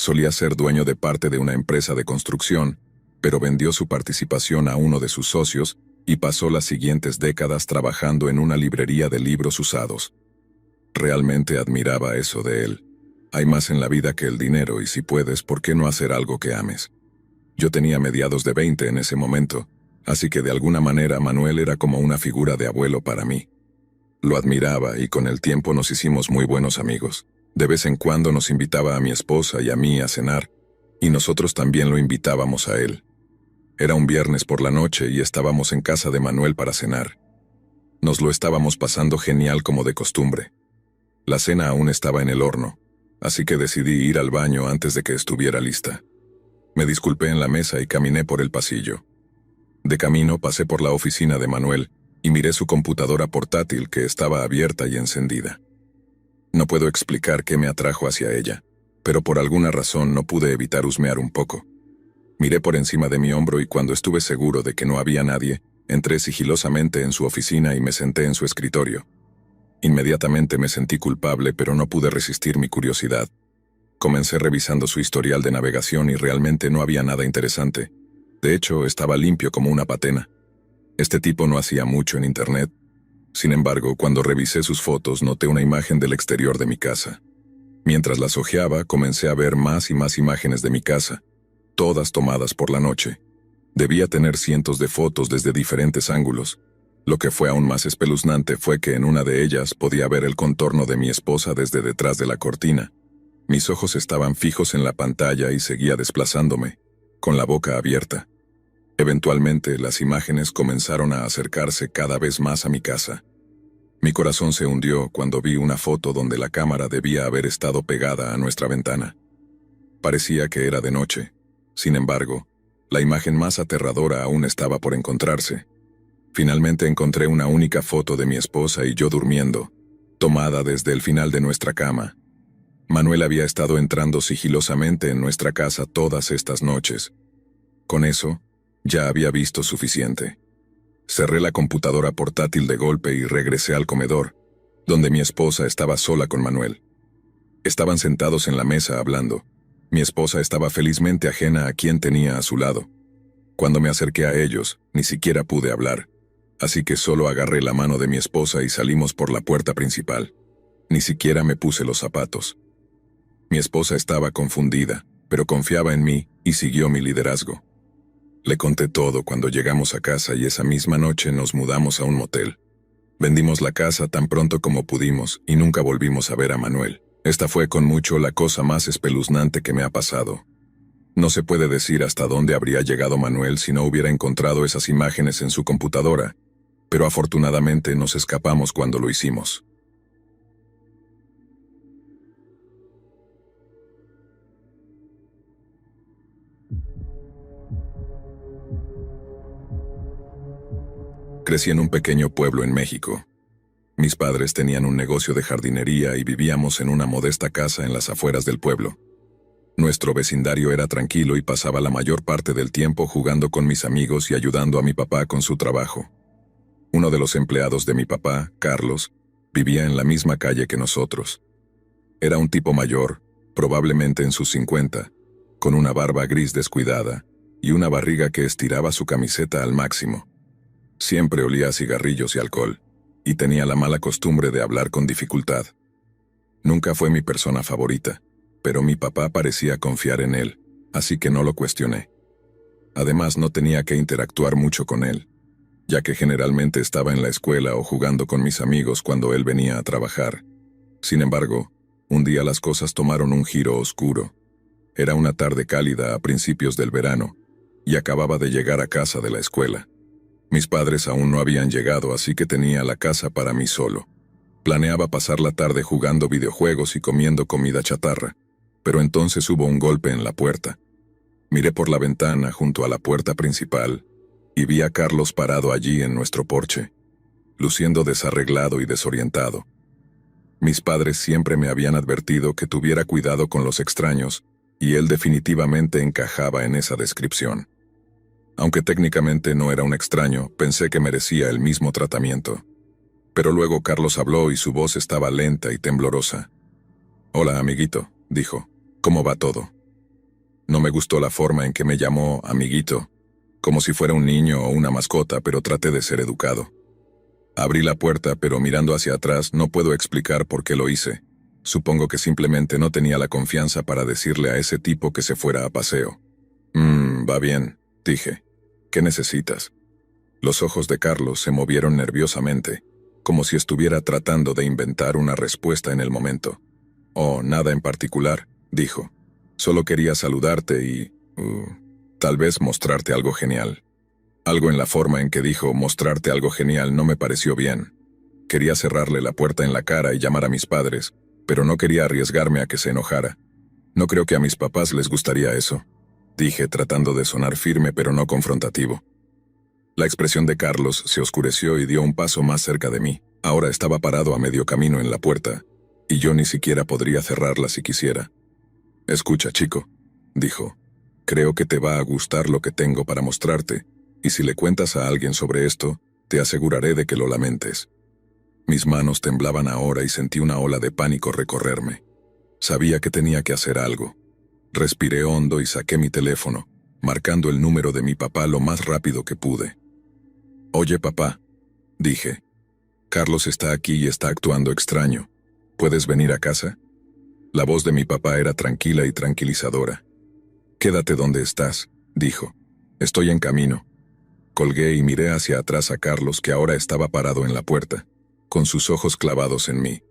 Speaker 1: Solía ser dueño de parte de una empresa de construcción, pero vendió su participación a uno de sus socios y pasó las siguientes décadas trabajando en una librería de libros usados. Realmente admiraba eso de él. Hay más en la vida que el dinero y si puedes, ¿por qué no hacer algo que ames? Yo tenía mediados de 20 en ese momento, así que de alguna manera Manuel era como una figura de abuelo para mí. Lo admiraba y con el tiempo nos hicimos muy buenos amigos. De vez en cuando nos invitaba a mi esposa y a mí a cenar, y nosotros también lo invitábamos a él. Era un viernes por la noche y estábamos en casa de Manuel para cenar. Nos lo estábamos pasando genial como de costumbre. La cena aún estaba en el horno, así que decidí ir al baño antes de que estuviera lista. Me disculpé en la mesa y caminé por el pasillo. De camino pasé por la oficina de Manuel y miré su computadora portátil que estaba abierta y encendida. No puedo explicar qué me atrajo hacia ella, pero por alguna razón no pude evitar husmear un poco. Miré por encima de mi hombro y cuando estuve seguro de que no había nadie, entré sigilosamente en su oficina y me senté en su escritorio. Inmediatamente me sentí culpable, pero no pude resistir mi curiosidad. Comencé revisando su historial de navegación y realmente no había nada interesante. De hecho, estaba limpio como una patena. Este tipo no hacía mucho en internet. Sin embargo, cuando revisé sus fotos, noté una imagen del exterior de mi casa. Mientras las hojeaba, comencé a ver más y más imágenes de mi casa, todas tomadas por la noche. Debía tener cientos de fotos desde diferentes ángulos. Lo que fue aún más espeluznante fue que en una de ellas podía ver el contorno de mi esposa desde detrás de la cortina. Mis ojos estaban fijos en la pantalla y seguía desplazándome, con la boca abierta. Eventualmente, las imágenes comenzaron a acercarse cada vez más a mi casa. Mi corazón se hundió cuando vi una foto donde la cámara debía haber estado pegada a nuestra ventana. Parecía que era de noche. Sin embargo, la imagen más aterradora aún estaba por encontrarse. Finalmente encontré una única foto de mi esposa y yo durmiendo, tomada desde el final de nuestra cama. Manuel había estado entrando sigilosamente en nuestra casa todas estas noches. Con eso, ya había visto suficiente. Cerré la computadora portátil de golpe y regresé al comedor, donde mi esposa estaba sola con Manuel. Estaban sentados en la mesa hablando. Mi esposa estaba felizmente ajena a quien tenía a su lado. Cuando me acerqué a ellos, ni siquiera pude hablar, así que solo agarré la mano de mi esposa y salimos por la puerta principal. Ni siquiera me puse los zapatos. Mi esposa estaba confundida, pero confiaba en mí y siguió mi liderazgo. Le conté todo cuando llegamos a casa y esa misma noche nos mudamos a un motel. Vendimos la casa tan pronto como pudimos y nunca volvimos a ver a Manuel. Esta fue con mucho la cosa más espeluznante que me ha pasado. No se puede decir hasta dónde habría llegado Manuel si no hubiera encontrado esas imágenes en su computadora, pero afortunadamente nos escapamos cuando lo hicimos. Crecí en un pequeño pueblo en México. Mis padres tenían un negocio de jardinería y vivíamos en una modesta casa en las afueras del pueblo. Nuestro vecindario era tranquilo y pasaba la mayor parte del tiempo jugando con mis amigos y ayudando a mi papá con su trabajo. Uno de los empleados de mi papá, Carlos, vivía en la misma calle que nosotros. Era un tipo mayor, probablemente en sus 50, con una barba gris descuidada y una barriga que estiraba su camiseta al máximo. Siempre olía a cigarrillos y alcohol, y tenía la mala costumbre de hablar con dificultad. Nunca fue mi persona favorita, pero mi papá parecía confiar en él, así que no lo cuestioné. Además, no tenía que interactuar mucho con él, ya que generalmente estaba en la escuela o jugando con mis amigos cuando él venía a trabajar. Sin embargo, un día las cosas tomaron un giro oscuro. Era una tarde cálida a principios del verano, y acababa de llegar a casa de la escuela. Mis padres aún no habían llegado, así que tenía la casa para mí solo. Planeaba pasar la tarde jugando videojuegos y comiendo comida chatarra, pero entonces hubo un golpe en la puerta. Miré por la ventana junto a la puerta principal y vi a Carlos parado allí en nuestro porche, luciendo desarreglado y desorientado. Mis padres siempre me habían advertido que tuviera cuidado con los extraños, y él definitivamente encajaba en esa descripción. Aunque técnicamente no era un extraño, pensé que merecía el mismo tratamiento. Pero luego Carlos habló y su voz estaba lenta y temblorosa. «Hola, amiguito», dijo. «¿Cómo va todo?» No me gustó la forma en que me llamó amiguito, como si fuera un niño o una mascota, pero traté de ser educado. Abrí la puerta, pero mirando hacia atrás no puedo explicar por qué lo hice. Supongo que simplemente no tenía la confianza para decirle a ese tipo que se fuera a paseo. Va bien», dije. «¿Qué necesitas?» Los ojos de Carlos se movieron nerviosamente, como si estuviera tratando de inventar una respuesta en el momento. «Oh, nada en particular», dijo. «Solo quería saludarte y... tal vez mostrarte algo genial». Algo en la forma en que dijo mostrarte algo genial no me pareció bien. Quería cerrarle la puerta en la cara y llamar a mis padres, pero no quería arriesgarme a que se enojara. «No creo que a mis papás les gustaría eso», dije tratando de sonar firme pero no confrontativo. La expresión de Carlos se oscureció y dio un paso más cerca de mí. Ahora estaba parado a medio camino en la puerta, y yo ni siquiera podría cerrarla si quisiera. «Escucha, chico», dijo. «Creo que te va a gustar lo que tengo para mostrarte, y si le cuentas a alguien sobre esto, te aseguraré de que lo lamentes». Mis manos temblaban ahora y sentí una ola de pánico recorrerme. Sabía que tenía que hacer algo. Respiré hondo y saqué mi teléfono, marcando el número de mi papá lo más rápido que pude. Oye, papá, dije. Carlos está aquí y está actuando extraño. ¿Puedes venir a casa? La voz de mi papá era tranquila y tranquilizadora. Quédate donde estás, dijo. Estoy en camino. Colgué y miré hacia atrás a Carlos, que ahora estaba parado en la puerta, con sus ojos clavados en mí.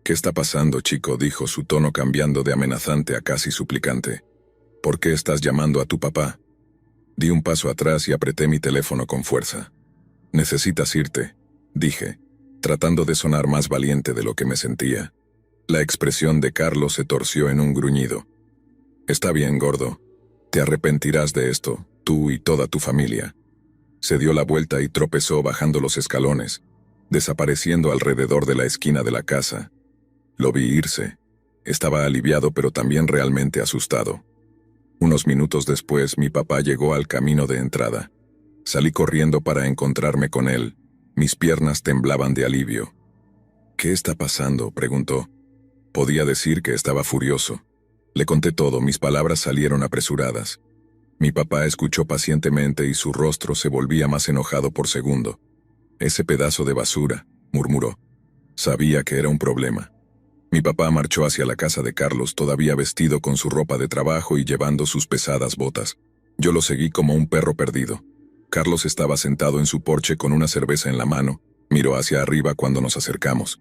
Speaker 1: ¿Qué está pasando, chico?, dijo, su tono cambiando de amenazante a casi suplicante. ¿Por qué estás llamando a tu papá? Di un paso atrás y apreté mi teléfono con fuerza. Necesitas irte, dije, tratando de sonar más valiente de lo que me sentía. La expresión de Carlos se torció en un gruñido. Está bien, gordo. Te arrepentirás de esto, tú y toda tu familia. Se dio la vuelta y tropezó bajando los escalones, desapareciendo alrededor de la esquina de la casa. Lo vi irse. Estaba aliviado, pero también realmente asustado. Unos minutos después, mi papá llegó al camino de entrada. Salí corriendo para encontrarme con él. Mis piernas temblaban de alivio. ¿Qué está pasando?, preguntó. Podía decir que estaba furioso. Le conté todo, mis palabras salieron apresuradas. Mi papá escuchó pacientemente y su rostro se volvía más enojado por segundo. Ese pedazo de basura, murmuró. Sabía que era un problema. Mi papá marchó hacia la casa de Carlos, todavía vestido con su ropa de trabajo y llevando sus pesadas botas. Yo lo seguí como un perro perdido. Carlos estaba sentado en su porche con una cerveza en la mano. Miró hacia arriba cuando nos acercamos.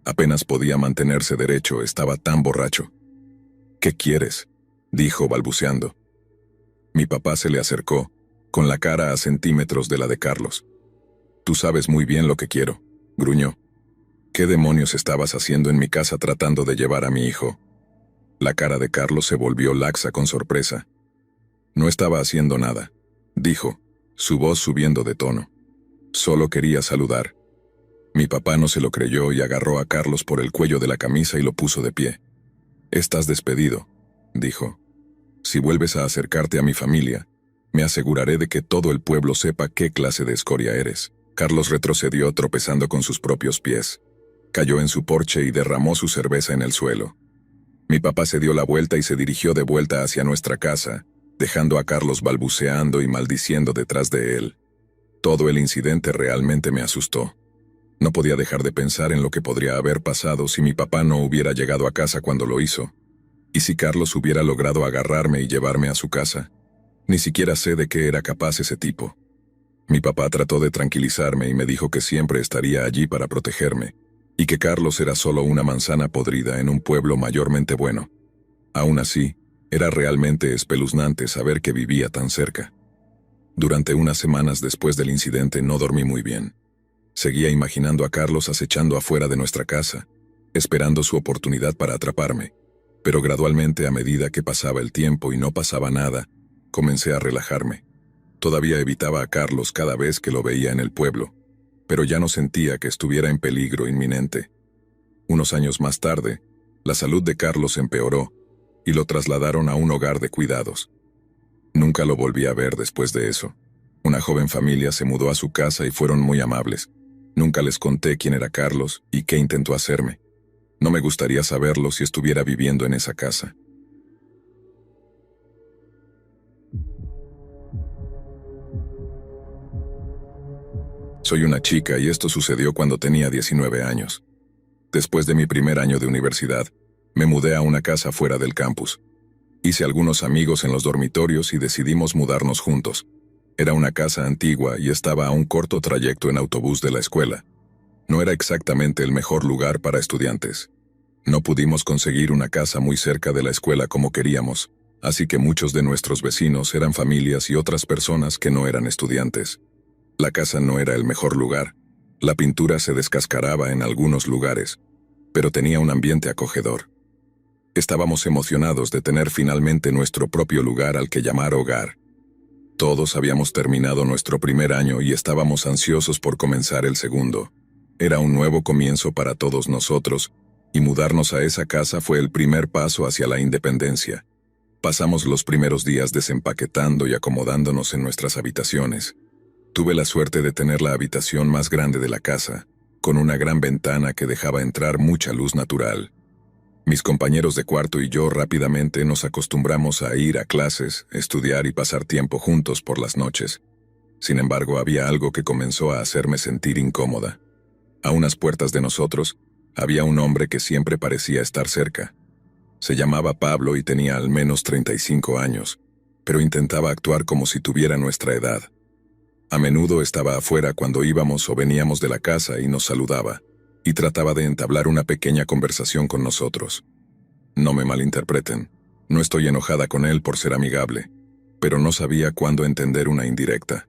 Speaker 1: Apenas podía mantenerse derecho, estaba tan borracho. ¿Qué quieres?, dijo balbuceando. Mi papá se le acercó, con la cara a centímetros de la de Carlos. Tú sabes muy bien lo que quiero, gruñó. ¿Qué demonios estabas haciendo en mi casa tratando de llevar a mi hijo? La cara de Carlos se volvió laxa con sorpresa. No estaba haciendo nada, dijo, su voz subiendo de tono. Solo quería saludar. Mi papá no se lo creyó y agarró a Carlos por el cuello de la camisa y lo puso de pie. Estás despedido, dijo. Si vuelves a acercarte a mi familia, me aseguraré de que todo el pueblo sepa qué clase de escoria eres. Carlos retrocedió tropezando con sus propios pies. Cayó en su porche y derramó su cerveza en el suelo. Mi papá se dio la vuelta y se dirigió de vuelta hacia nuestra casa, dejando a Carlos balbuceando y maldiciendo detrás de él. Todo el incidente realmente me asustó. No podía dejar de pensar en lo que podría haber pasado si mi papá no hubiera llegado a casa cuando lo hizo. ¿Y si Carlos hubiera logrado agarrarme y llevarme a su casa? Ni siquiera sé de qué era capaz ese tipo. Mi papá trató de tranquilizarme y me dijo que siempre estaría allí para protegerme, y que Carlos era solo una manzana podrida en un pueblo mayormente bueno. Aún así, era realmente espeluznante saber que vivía tan cerca. Durante unas semanas después del incidente no dormí muy bien. Seguía imaginando a Carlos acechando afuera de nuestra casa, esperando su oportunidad para atraparme. Pero gradualmente, a medida que pasaba el tiempo y no pasaba nada, comencé a relajarme. Todavía evitaba a Carlos cada vez que lo veía en el pueblo, pero ya no sentía que estuviera en peligro inminente. Unos años más tarde, la salud de Carlos empeoró y lo trasladaron a un hogar de cuidados. Nunca lo volví a ver después de eso. Una joven familia se mudó a su casa y fueron muy amables. Nunca les conté quién era Carlos y qué intentó hacerme. No me gustaría saberlo si estuviera viviendo en esa casa. Soy una chica y esto sucedió cuando tenía 19 años. Después de mi primer año de universidad, me mudé a una casa fuera del campus. Hice algunos amigos en los dormitorios y decidimos mudarnos juntos. Era una casa antigua y estaba a un corto trayecto en autobús de la escuela. No era exactamente el mejor lugar para estudiantes. No pudimos conseguir una casa muy cerca de la escuela como queríamos, así que muchos de nuestros vecinos eran familias y otras personas que no eran estudiantes. La casa no era el mejor lugar. La pintura se descascaraba en algunos lugares, pero tenía un ambiente acogedor. Estábamos emocionados de tener finalmente nuestro propio lugar al que llamar hogar. Todos habíamos terminado nuestro primer año y estábamos ansiosos por comenzar el segundo. Era un nuevo comienzo para todos nosotros, y mudarnos a esa casa fue el primer paso hacia la independencia. Pasamos los primeros días desempaquetando y acomodándonos en nuestras habitaciones. Tuve la suerte de tener la habitación más grande de la casa, con una gran ventana que dejaba entrar mucha luz natural. Mis compañeros de cuarto y yo rápidamente nos acostumbramos a ir a clases, estudiar y pasar tiempo juntos por las noches. Sin embargo, había algo que comenzó a hacerme sentir incómoda. A unas puertas de nosotros, había un hombre que siempre parecía estar cerca. Se llamaba Pablo y tenía al menos 35 años, pero intentaba actuar como si tuviera nuestra edad. A menudo estaba afuera cuando íbamos o veníamos de la casa y nos saludaba, y trataba de entablar una pequeña conversación con nosotros. No me malinterpreten, no estoy enojada con él por ser amigable, pero no sabía cuándo entender una indirecta.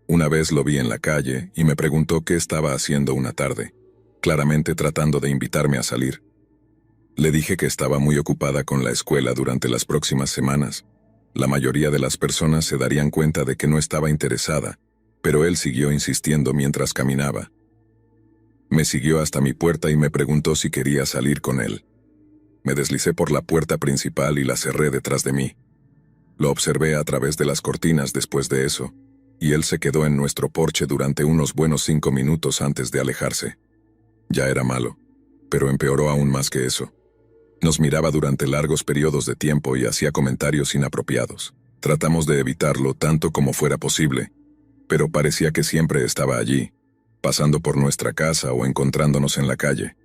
Speaker 1: Una vez lo vi en la calle y me preguntó qué estaba haciendo una tarde, claramente tratando de invitarme a salir. Le dije que estaba muy ocupada con la escuela durante las próximas semanas. La mayoría de las personas se darían cuenta de que no estaba interesada, pero él siguió insistiendo mientras caminaba. Me siguió hasta mi puerta y me preguntó si quería salir con él. Me deslicé por la puerta principal y la cerré detrás de mí. Lo observé a través de las cortinas después de eso, y él se quedó en nuestro porche durante unos buenos 5 minutos antes de alejarse. Ya era malo, pero empeoró aún más que eso. Nos miraba durante largos periodos de tiempo y hacía comentarios inapropiados. Tratamos de evitarlo tanto como fuera posible, pero parecía que siempre estaba allí, pasando por nuestra casa o encontrándonos en la calle.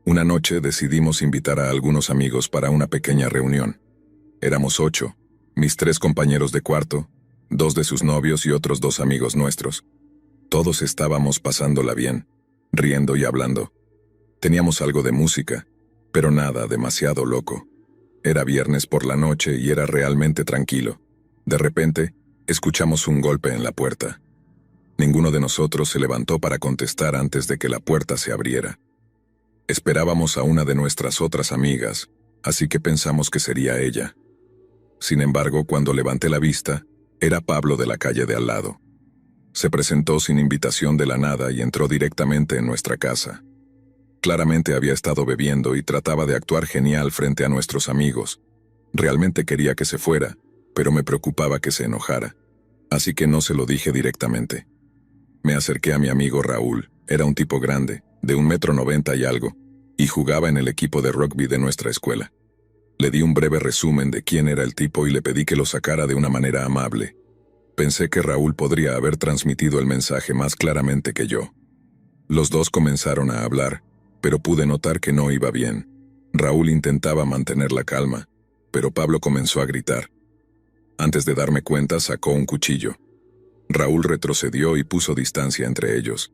Speaker 1: Una noche decidimos invitar a algunos amigos para una pequeña reunión. Éramos 8, mis 3 compañeros de cuarto, 2 de sus novios y otros 2 amigos nuestros. Todos estábamos pasándola bien, riendo y hablando. Teníamos algo de música, pero nada demasiado loco. Era viernes por la noche y era realmente tranquilo. De repente, escuchamos un golpe en la puerta. Ninguno de nosotros se levantó para contestar antes de que la puerta se abriera. Esperábamos a una de nuestras otras amigas, así que pensamos que sería ella. Sin embargo, cuando levanté la vista, era Pablo de la calle de al lado. Se presentó sin invitación de la nada y entró directamente en nuestra casa. Claramente había estado bebiendo y trataba de actuar genial frente a nuestros amigos. Realmente quería que se fuera, pero me preocupaba que se enojara. Así que no se lo dije directamente. Me acerqué a mi amigo Raúl, era un tipo grande, de 1,90 m y algo, y jugaba en el equipo de rugby de nuestra escuela. Le di un breve resumen de quién era el tipo y le pedí que lo sacara de una manera amable. Pensé que Raúl podría haber transmitido el mensaje más claramente que yo. Los dos comenzaron a hablar, pero pude notar que no iba bien. Raúl intentaba mantener la calma, pero Pablo comenzó a gritar. Antes de darme cuenta, sacó un cuchillo. Raúl retrocedió y puso distancia entre ellos.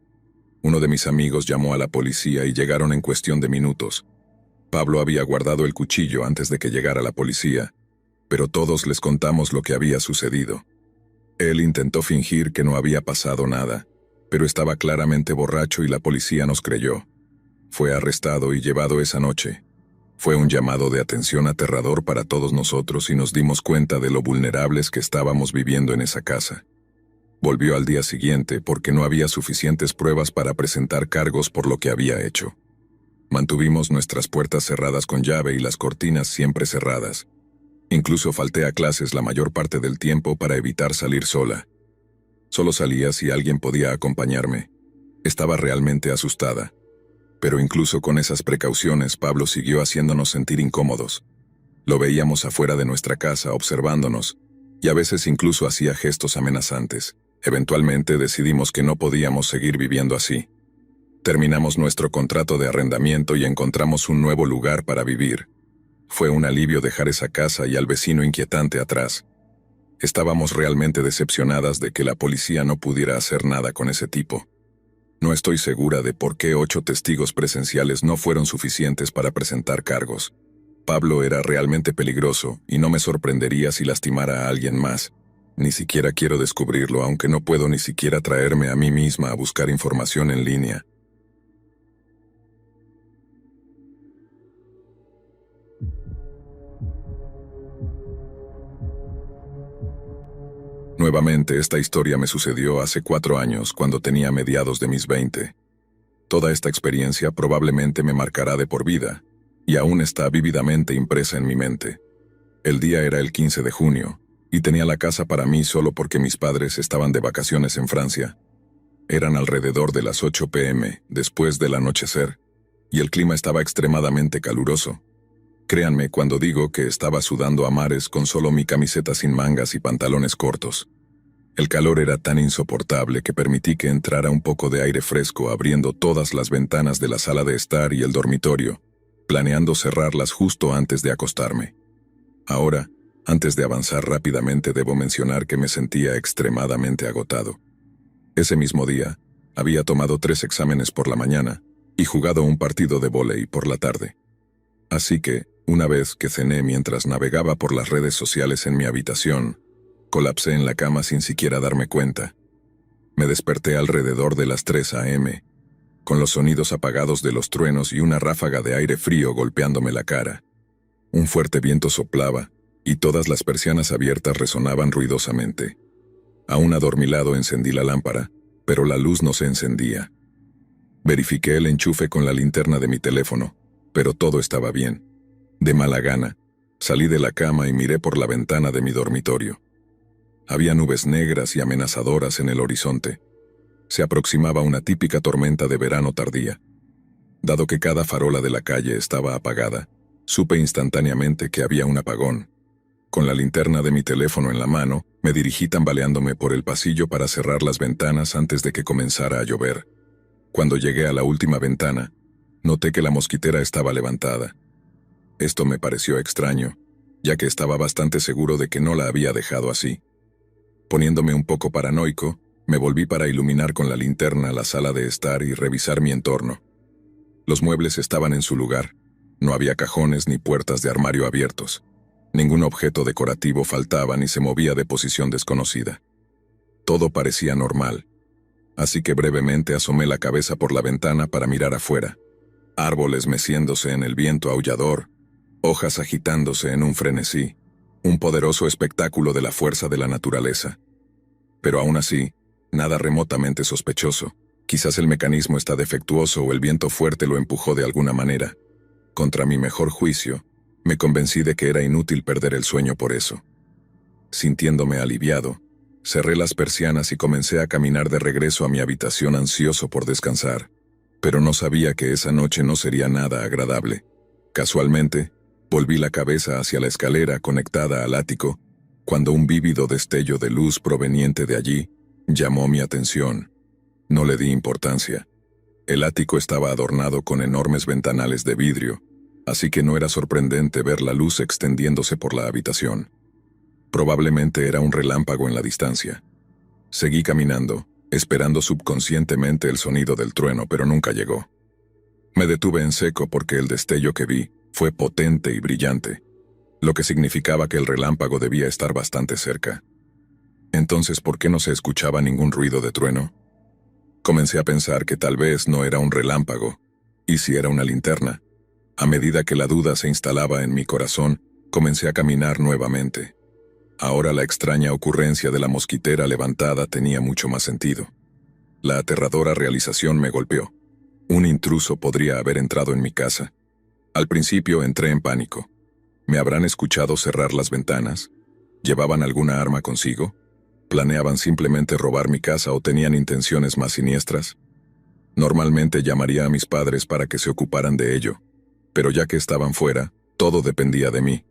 Speaker 1: Uno de mis amigos llamó a la policía y llegaron en cuestión de minutos. Pablo había guardado el cuchillo antes de que llegara la policía, pero todos les contamos lo que había sucedido. Él intentó fingir que no había pasado nada, pero estaba claramente borracho y la policía nos creyó. Fue arrestado y llevado esa noche. Fue un llamado de atención aterrador para todos nosotros y nos dimos cuenta de lo vulnerables que estábamos viviendo en esa casa. Volvió al día siguiente porque no había suficientes pruebas para presentar cargos por lo que había hecho. Mantuvimos nuestras puertas cerradas con llave y las cortinas siempre cerradas. Incluso falté a clases la mayor parte del tiempo para evitar salir sola. Solo salía si alguien podía acompañarme. Estaba realmente asustada. Pero incluso con esas precauciones, Pablo siguió haciéndonos sentir incómodos. Lo veíamos afuera de nuestra casa observándonos, y a veces incluso hacía gestos amenazantes. Eventualmente decidimos que no podíamos seguir viviendo así. Terminamos nuestro contrato de arrendamiento y encontramos un nuevo lugar para vivir. Fue un alivio dejar esa casa y al vecino inquietante atrás. Estábamos realmente decepcionadas de que la policía no pudiera hacer nada con ese tipo. No estoy segura de por qué 8 testigos presenciales no fueron suficientes para presentar cargos. Pablo era realmente peligroso y no me sorprendería si lastimara a alguien más. Ni siquiera quiero descubrirlo, aunque no puedo ni siquiera traerme a mí misma a buscar información en línea. Nuevamente, esta historia me sucedió hace 4 años, cuando tenía mediados de mis 20. Toda esta experiencia probablemente me marcará de por vida, y aún está vívidamente impresa en mi mente. El día era el 15 de junio, y tenía la casa para mí solo porque mis padres estaban de vacaciones en Francia. Eran alrededor de las 8 p.m., después del anochecer, y el clima estaba extremadamente caluroso. Créanme cuando digo que estaba sudando a mares con solo mi camiseta sin mangas y pantalones cortos. El calor era tan insoportable que permití que entrara un poco de aire fresco abriendo todas las ventanas de la sala de estar y el dormitorio, planeando cerrarlas justo antes de acostarme. Ahora, antes de avanzar rápidamente, debo mencionar que me sentía extremadamente agotado. Ese mismo día, había tomado 3 exámenes por la mañana y jugado un partido de vóley por la tarde. Así que, una vez que cené mientras navegaba por las redes sociales en mi habitación, colapsé en la cama sin siquiera darme cuenta. Me desperté alrededor de las 3 a.m., con los sonidos apagados de los truenos y una ráfaga de aire frío golpeándome la cara. Un fuerte viento soplaba, y todas las persianas abiertas resonaban ruidosamente. Aún adormilado encendí la lámpara, pero la luz no se encendía. Verifiqué el enchufe con la linterna de mi teléfono, pero todo estaba bien. De mala gana, salí de la cama y miré por la ventana de mi dormitorio. Había nubes negras y amenazadoras en el horizonte. Se aproximaba una típica tormenta de verano tardía. Dado que cada farola de la calle estaba apagada, supe instantáneamente que había un apagón. Con la linterna de mi teléfono en la mano, me dirigí tambaleándome por el pasillo para cerrar las ventanas antes de que comenzara a llover. Cuando llegué a la última ventana, noté que la mosquitera estaba levantada. Esto me pareció extraño, ya que estaba bastante seguro de que no la había dejado así. Poniéndome un poco paranoico, me volví para iluminar con la linterna la sala de estar y revisar mi entorno. Los muebles estaban en su lugar. No había cajones ni puertas de armario abiertos. Ningún objeto decorativo faltaba ni se movía de posición desconocida. Todo parecía normal. Así que brevemente asomé la cabeza por la ventana para mirar afuera. Árboles meciéndose en el viento aullador, hojas agitándose en un frenesí. Un poderoso espectáculo de la fuerza de la naturaleza. Pero aún así, nada remotamente sospechoso. Quizás el mecanismo está defectuoso o el viento fuerte lo empujó de alguna manera. Contra mi mejor juicio, me convencí de que era inútil perder el sueño por eso. Sintiéndome aliviado, cerré las persianas y comencé a caminar de regreso a mi habitación ansioso por descansar. Pero no sabía que esa noche no sería nada agradable. Casualmente, volví la cabeza hacia la escalera conectada al ático, cuando un vívido destello de luz proveniente de allí llamó mi atención. No le di importancia. El ático estaba adornado con enormes ventanales de vidrio, así que no era sorprendente ver la luz extendiéndose por la habitación. Probablemente era un relámpago en la distancia. Seguí caminando, esperando subconscientemente el sonido del trueno, pero nunca llegó. Me detuve en seco porque el destello que vi fue potente y brillante, lo que significaba que el relámpago debía estar bastante cerca. Entonces, ¿por qué no se escuchaba ningún ruido de trueno? Comencé a pensar que tal vez no era un relámpago, y si era una linterna. A medida que la duda se instalaba en mi corazón, comencé a caminar nuevamente. Ahora la extraña ocurrencia de la mosquitera levantada tenía mucho más sentido. La aterradora realización me golpeó. Un intruso podría haber entrado en mi casa. Al principio entré en pánico. ¿Me habrán escuchado cerrar las ventanas? ¿Llevaban alguna arma consigo? ¿Planeaban simplemente robar mi casa o tenían intenciones más siniestras? Normalmente llamaría a mis padres para que se ocuparan de ello, pero ya que estaban fuera, todo dependía de mí.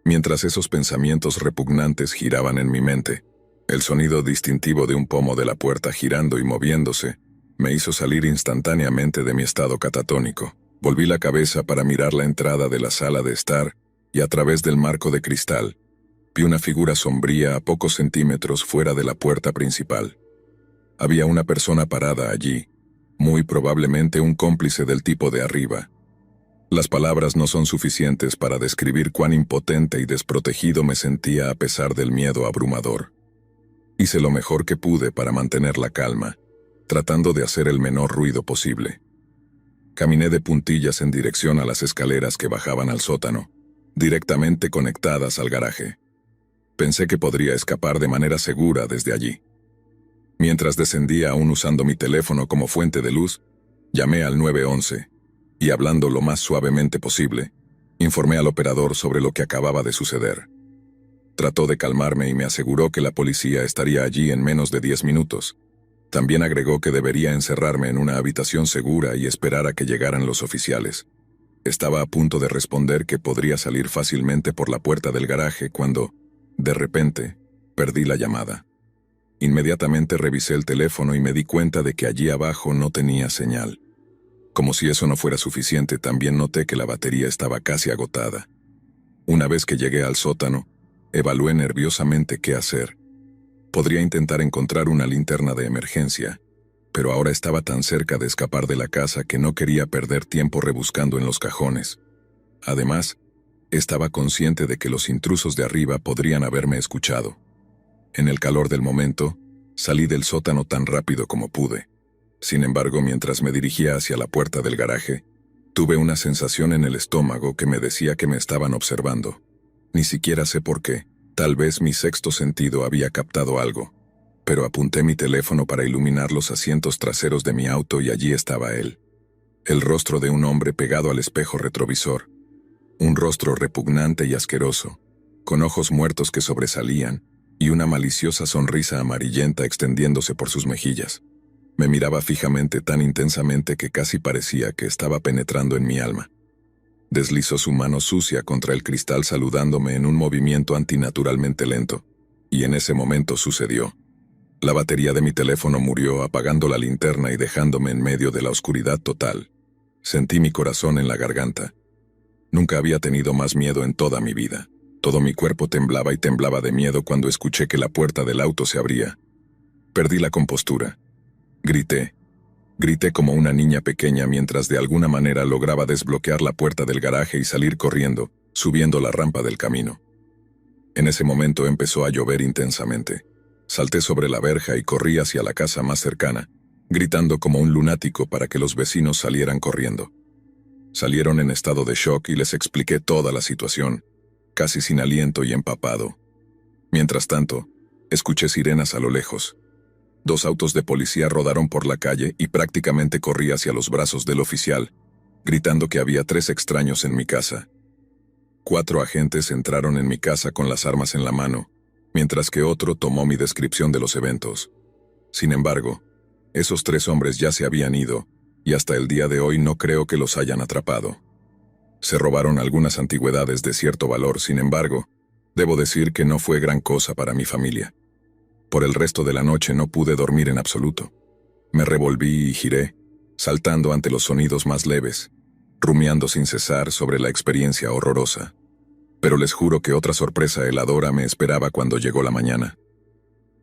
Speaker 1: Mientras esos pensamientos repugnantes giraban en mi mente, el sonido distintivo de un pomo de la puerta girando y moviéndose me hizo salir instantáneamente de mi estado catatónico. Volví la cabeza para mirar la entrada de la sala de estar y a través del marco de cristal vi una figura sombría a pocos centímetros fuera de la puerta principal. Había una persona parada allí, muy probablemente un cómplice del tipo de arriba. Las palabras no son suficientes para describir cuán impotente y desprotegido me sentía a pesar del miedo abrumador. Hice lo mejor que pude para mantener la calma, tratando de hacer el menor ruido posible. Caminé de puntillas en dirección a las escaleras que bajaban al sótano, directamente conectadas al garaje. Pensé que podría escapar de manera segura desde allí. Mientras descendía aún usando mi teléfono como fuente de luz, llamé al 911 y, hablando lo más suavemente posible, informé al operador sobre lo que acababa de suceder. Trató de calmarme y me aseguró que la policía estaría allí en menos de 10 minutos. También agregó que debería encerrarme en una habitación segura y esperar a que llegaran los oficiales. Estaba a punto de responder que podría salir fácilmente por la puerta del garaje cuando, de repente, perdí la llamada. Inmediatamente revisé el teléfono y me di cuenta de que allí abajo no tenía señal. Como si eso no fuera suficiente, también noté que la batería estaba casi agotada. Una vez que llegué al sótano, evalué nerviosamente qué hacer. Podría intentar encontrar una linterna de emergencia, pero ahora estaba tan cerca de escapar de la casa que no quería perder tiempo rebuscando en los cajones. Además, estaba consciente de que los intrusos de arriba podrían haberme escuchado. En el calor del momento, salí del sótano tan rápido como pude. Sin embargo, mientras me dirigía hacia la puerta del garaje, tuve una sensación en el estómago que me decía que me estaban observando. Ni siquiera sé por qué, tal vez mi sexto sentido había captado algo, pero apunté mi teléfono para iluminar los asientos traseros de mi auto y allí estaba él. El rostro de un hombre pegado al espejo retrovisor. Un rostro repugnante y asqueroso, con ojos muertos que sobresalían y una maliciosa sonrisa amarillenta extendiéndose por sus mejillas. Me miraba fijamente tan intensamente que casi parecía que estaba penetrando en mi alma. Deslizó su mano sucia contra el cristal saludándome en un movimiento antinaturalmente lento, y en ese momento sucedió. La batería de mi teléfono murió apagando la linterna y dejándome en medio de la oscuridad total. Sentí mi corazón en la garganta. Nunca había tenido más miedo en toda mi vida. Todo mi cuerpo temblaba y temblaba de miedo cuando escuché que la puerta del auto se abría. Perdí la compostura. Grité. Grité como una niña pequeña mientras de alguna manera lograba desbloquear la puerta del garaje y salir corriendo, subiendo la rampa del camino. En ese momento empezó a llover intensamente. Salté sobre la verja y corrí hacia la casa más cercana, gritando como un lunático para que los vecinos salieran corriendo. Salieron en estado de shock y les expliqué toda la situación, casi sin aliento y empapado. Mientras tanto, escuché sirenas a lo lejos. 2 autos de policía rodaron por la calle y prácticamente corrí hacia los brazos del oficial, gritando que había 3 extraños en mi casa. 4 agentes entraron en mi casa con las armas en la mano, mientras que otro tomó mi descripción de los eventos. Sin embargo, esos 3 hombres ya se habían ido, y hasta el día de hoy no creo que los hayan atrapado. Se robaron algunas antigüedades de cierto valor, sin embargo, debo decir que no fue gran cosa para mi familia. Por el resto de la noche no pude dormir en absoluto. Me revolví y giré, saltando ante los sonidos más leves, rumiando sin cesar sobre la experiencia horrorosa. Pero les juro que otra sorpresa heladora me esperaba cuando llegó la mañana.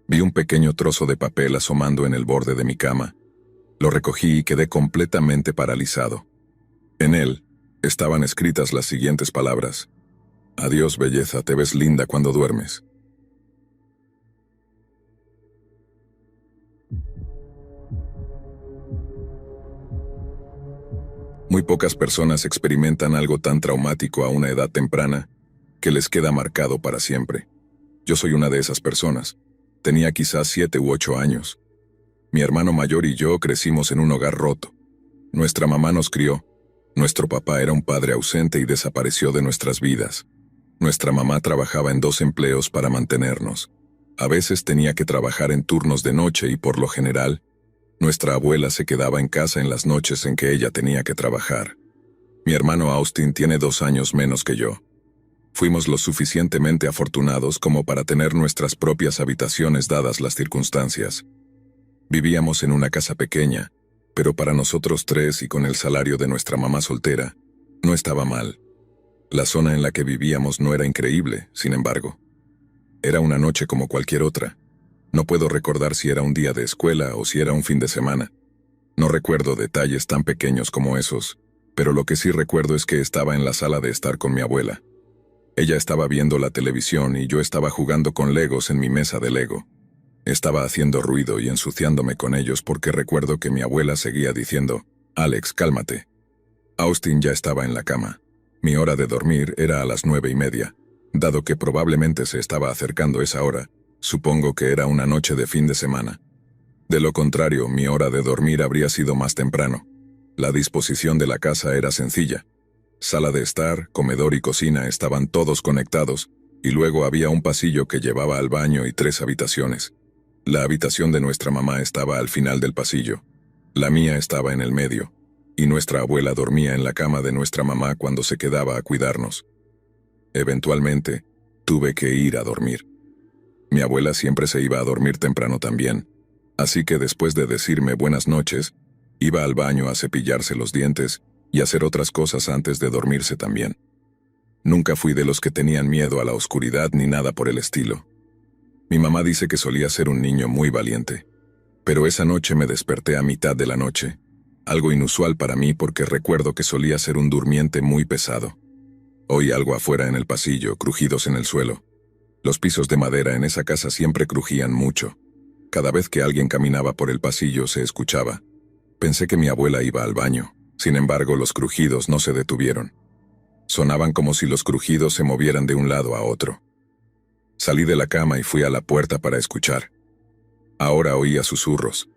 Speaker 1: Vi un pequeño trozo de papel asomando en el borde de mi cama. Lo recogí y quedé completamente paralizado. En él estaban escritas las siguientes palabras: «Adiós, belleza, te ves linda cuando duermes». Muy pocas personas experimentan algo tan traumático a una edad temprana que les queda marcado para siempre. Yo soy una de esas personas. Tenía quizás 7 u 8 años. Mi hermano mayor y yo crecimos en un hogar roto. Nuestra mamá nos crió. Nuestro papá era un padre ausente y desapareció de nuestras vidas. Nuestra mamá trabajaba en 2 empleos para mantenernos. A veces tenía que trabajar en turnos de noche y por lo general, nuestra abuela se quedaba en casa en las noches en que ella tenía que trabajar. Mi hermano Austin tiene 2 años menos que yo. Fuimos lo suficientemente afortunados como para tener nuestras propias habitaciones dadas las circunstancias. Vivíamos en una casa pequeña, pero para nosotros 3 y con el salario de nuestra mamá soltera, no estaba mal. La zona en la que vivíamos no era increíble, sin embargo. Era una noche como cualquier otra. No puedo recordar si era un día de escuela o si era un fin de semana. No recuerdo detalles tan pequeños como esos, pero lo que sí recuerdo es que estaba en la sala de estar con mi abuela. Ella estaba viendo la televisión y yo estaba jugando con Legos en mi mesa de Lego. Estaba haciendo ruido y ensuciándome con ellos porque recuerdo que mi abuela seguía diciendo: «Alex, cálmate». Austin ya estaba en la cama. Mi hora de dormir era a las 9:30. Dado que probablemente se estaba acercando esa hora, supongo que era una noche de fin de semana. De lo contrario, mi hora de dormir habría sido más temprano. La disposición de la casa era sencilla. Sala de estar, comedor y cocina estaban todos conectados, y luego había un pasillo que llevaba al baño y 3 habitaciones. La habitación de nuestra mamá estaba al final del pasillo. La mía estaba en el medio, y nuestra abuela dormía en la cama de nuestra mamá cuando se quedaba a cuidarnos. Eventualmente, tuve que ir a dormir. Mi abuela siempre se iba a dormir temprano también, así que después de decirme buenas noches, iba al baño a cepillarse los dientes y hacer otras cosas antes de dormirse también. Nunca fui de los que tenían miedo a la oscuridad ni nada por el estilo. Mi mamá dice que solía ser un niño muy valiente, pero esa noche me desperté a mitad de la noche, algo inusual para mí porque recuerdo que solía ser un durmiente muy pesado. Oí algo afuera en el pasillo, crujidos en el suelo. Los pisos de madera en esa casa siempre crujían mucho. Cada vez que alguien caminaba por el pasillo se escuchaba. Pensé que mi abuela iba al baño. Sin embargo, los crujidos no se detuvieron. Sonaban como si los crujidos se movieran de un lado a otro. Salí de la cama y fui a la puerta para escuchar. Ahora oía susurros.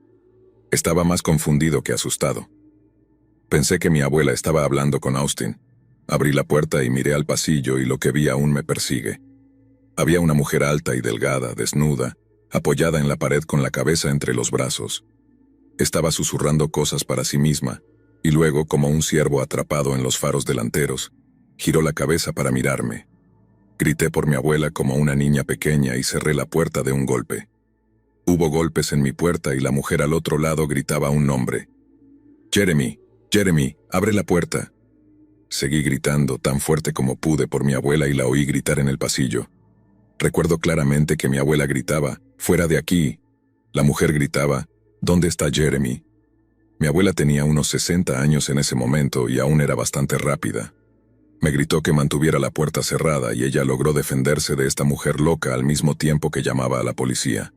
Speaker 1: Estaba más confundido que asustado. Pensé que mi abuela estaba hablando con Austin. Abrí la puerta y miré al pasillo y lo que vi aún me persigue. Había una mujer alta y delgada, desnuda, apoyada en la pared con la cabeza entre los brazos. Estaba susurrando cosas para sí misma, y luego, como un ciervo atrapado en los faros delanteros, giró la cabeza para mirarme. Grité por mi abuela como una niña pequeña y cerré la puerta de un golpe. Hubo golpes en mi puerta y la mujer al otro lado gritaba un nombre. «Jeremy, Jeremy, abre la puerta». Seguí gritando tan fuerte como pude por mi abuela y la oí gritar en el pasillo. Recuerdo claramente que mi abuela gritaba, «¡Fuera de aquí!». La mujer gritaba, «¿Dónde está Jeremy?». Mi abuela tenía unos 60 años en ese momento y aún era bastante rápida. Me gritó que mantuviera la puerta cerrada y ella logró defenderse de esta mujer loca al mismo tiempo que llamaba a la policía.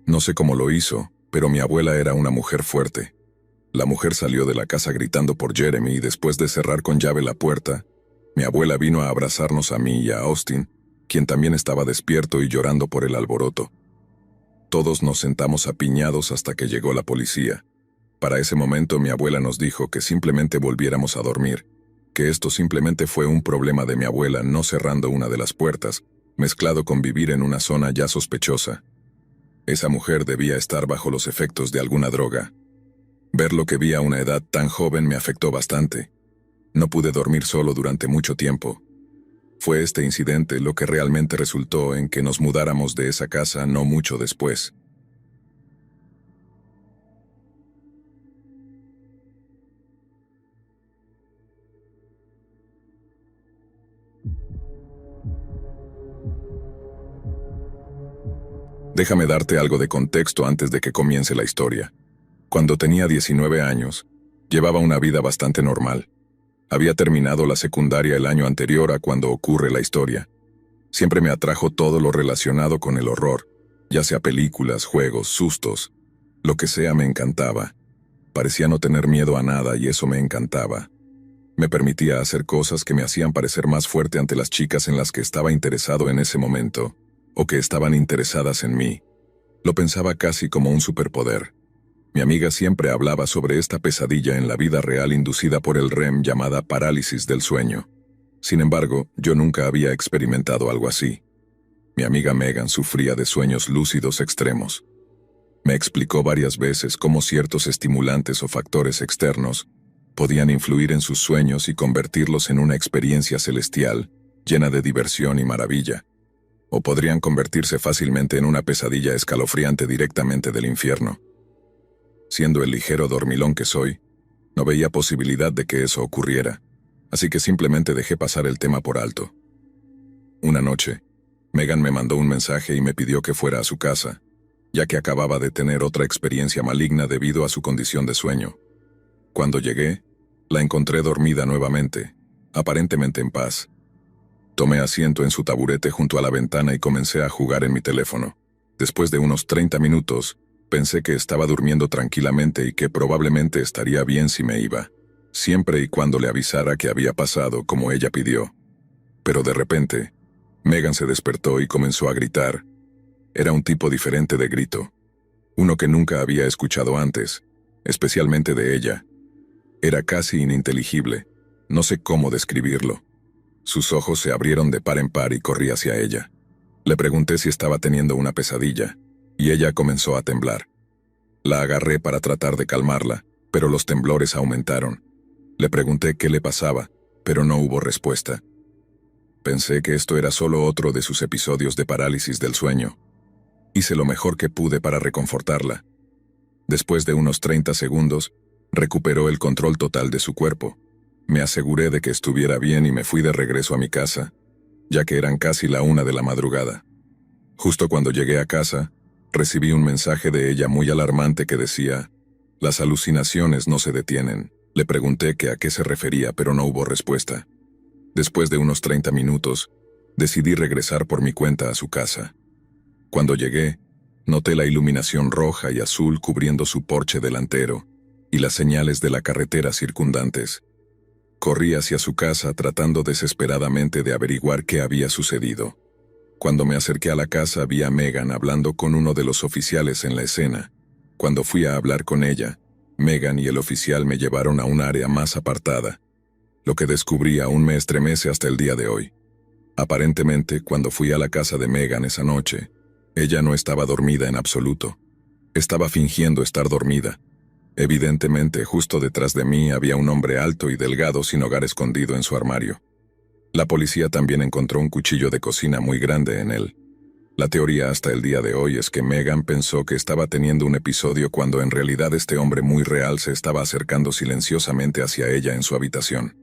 Speaker 1: No sé cómo lo hizo, pero mi abuela era una mujer fuerte. La mujer salió de la casa gritando por Jeremy y después de cerrar con llave la puerta, mi abuela vino a abrazarnos a mí y a Austin, quien también estaba despierto y llorando por el alboroto. Todos nos sentamos apiñados hasta que llegó la policía. Para ese momento mi abuela nos dijo que simplemente volviéramos a dormir, que esto simplemente fue un problema de mi abuela no cerrando una de las puertas, mezclado con vivir en una zona ya sospechosa. Esa mujer debía estar bajo los efectos de alguna droga. Ver lo que vi a una edad tan joven me afectó bastante. No pude dormir solo durante mucho tiempo. Fue este incidente lo que realmente resultó en que nos mudáramos de esa casa no mucho después. Déjame darte algo de contexto antes de que comience la historia. Cuando tenía 19 años, llevaba una vida bastante normal. Había terminado la secundaria el año anterior a cuando ocurre la historia. Siempre me atrajo todo lo relacionado con el horror, ya sea películas, juegos, sustos. Lo que sea me encantaba. Parecía no tener miedo a nada y eso me encantaba. Me permitía hacer cosas que me hacían parecer más fuerte ante las chicas en las que estaba interesado en ese momento, o que estaban interesadas en mí. Lo pensaba casi como un superpoder. Mi amiga siempre hablaba sobre esta pesadilla en la vida real inducida por el REM llamada parálisis del sueño. Sin embargo, yo nunca había experimentado algo así. Mi amiga Megan sufría de sueños lúcidos extremos. Me explicó varias veces cómo ciertos estimulantes o factores externos podían influir en sus sueños y convertirlos en una experiencia celestial, llena de diversión y maravilla, o podrían convertirse fácilmente en una pesadilla escalofriante directamente del infierno. Siendo el ligero dormilón que soy, no veía posibilidad de que eso ocurriera, así que simplemente dejé pasar el tema por alto. Una noche, Megan me mandó un mensaje y me pidió que fuera a su casa, ya que acababa de tener otra experiencia maligna debido a su condición de sueño. Cuando llegué, la encontré dormida nuevamente, aparentemente en paz. Tomé asiento en su taburete junto a la ventana y comencé a jugar en mi teléfono. Después de unos 30 minutos, pensé que estaba durmiendo tranquilamente y que probablemente estaría bien si me iba, siempre y cuando le avisara que había pasado como ella pidió. Pero de repente, Megan se despertó y comenzó a gritar. Era un tipo diferente de grito, uno que nunca había escuchado antes, especialmente de ella. Era casi ininteligible, no sé cómo describirlo. Sus ojos se abrieron de par en par y corrí hacia ella. Le pregunté si estaba teniendo una pesadilla, y ella comenzó a temblar. La agarré para tratar de calmarla, pero los temblores aumentaron. Le pregunté qué le pasaba, pero no hubo respuesta. Pensé que esto era solo otro de sus episodios de parálisis del sueño, Hice lo mejor que pude para reconfortarla. Después de unos 30 segundos, recuperó el control total de su cuerpo. Me aseguré de que estuviera bien y me fui de regreso a mi casa, ya que eran casi la 1 de la madrugada. Justo cuando llegué a casa, recibí un mensaje de ella muy alarmante que decía: «Las alucinaciones no se detienen». Le pregunté que a qué se refería, pero no hubo respuesta. Después de unos 30 minutos, decidí regresar por mi cuenta a su casa. Cuando llegué, noté la iluminación roja y azul cubriendo su porche delantero y las señales de la carretera circundantes. Corrí hacia su casa tratando desesperadamente de averiguar qué había sucedido. Cuando me acerqué a la casa vi a Megan hablando con uno de los oficiales en la escena. Cuando fui a hablar con ella, Megan y el oficial me llevaron a un área más apartada. Lo que descubrí aún me estremece hasta el día de hoy. Aparentemente, cuando fui a la casa de Megan esa noche, ella no estaba dormida en absoluto. Estaba fingiendo estar dormida. Evidentemente, justo detrás de mí había un hombre alto y delgado sin hogar escondido en su armario. La policía también encontró un cuchillo de cocina muy grande en él. La teoría hasta el día de hoy es que Megan pensó que estaba teniendo un episodio cuando en realidad este hombre muy real se estaba acercando silenciosamente hacia ella en su habitación.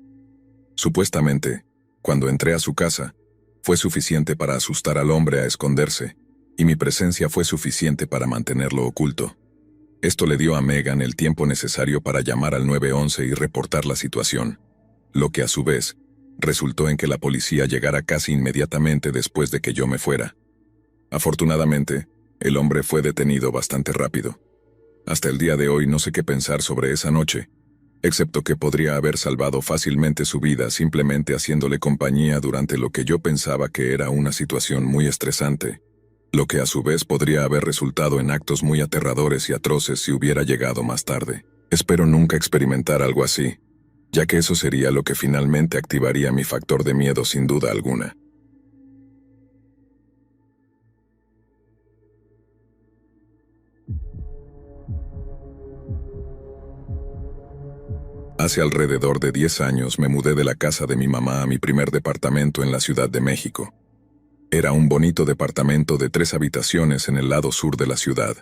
Speaker 1: Supuestamente, cuando entré a su casa, fue suficiente para asustar al hombre a esconderse, y mi presencia fue suficiente para mantenerlo oculto. Esto le dio a Megan el tiempo necesario para llamar al 911 y reportar la situación, lo que a su vez resultó en que la policía llegara casi inmediatamente después de que yo me fuera. Afortunadamente, el hombre fue detenido bastante rápido. Hasta el día de hoy no sé qué pensar sobre esa noche, excepto que podría haber salvado fácilmente su vida simplemente haciéndole compañía durante lo que yo pensaba que era una situación muy estresante, lo que a su vez podría haber resultado en actos muy aterradores y atroces si hubiera llegado más tarde. Espero nunca experimentar algo así, ya que eso sería lo que finalmente activaría mi factor de miedo sin duda alguna. Hace alrededor de 10 años me mudé de la casa de mi mamá a mi primer departamento en la Ciudad de México. Era un bonito departamento de 3 habitaciones en el lado sur de la ciudad,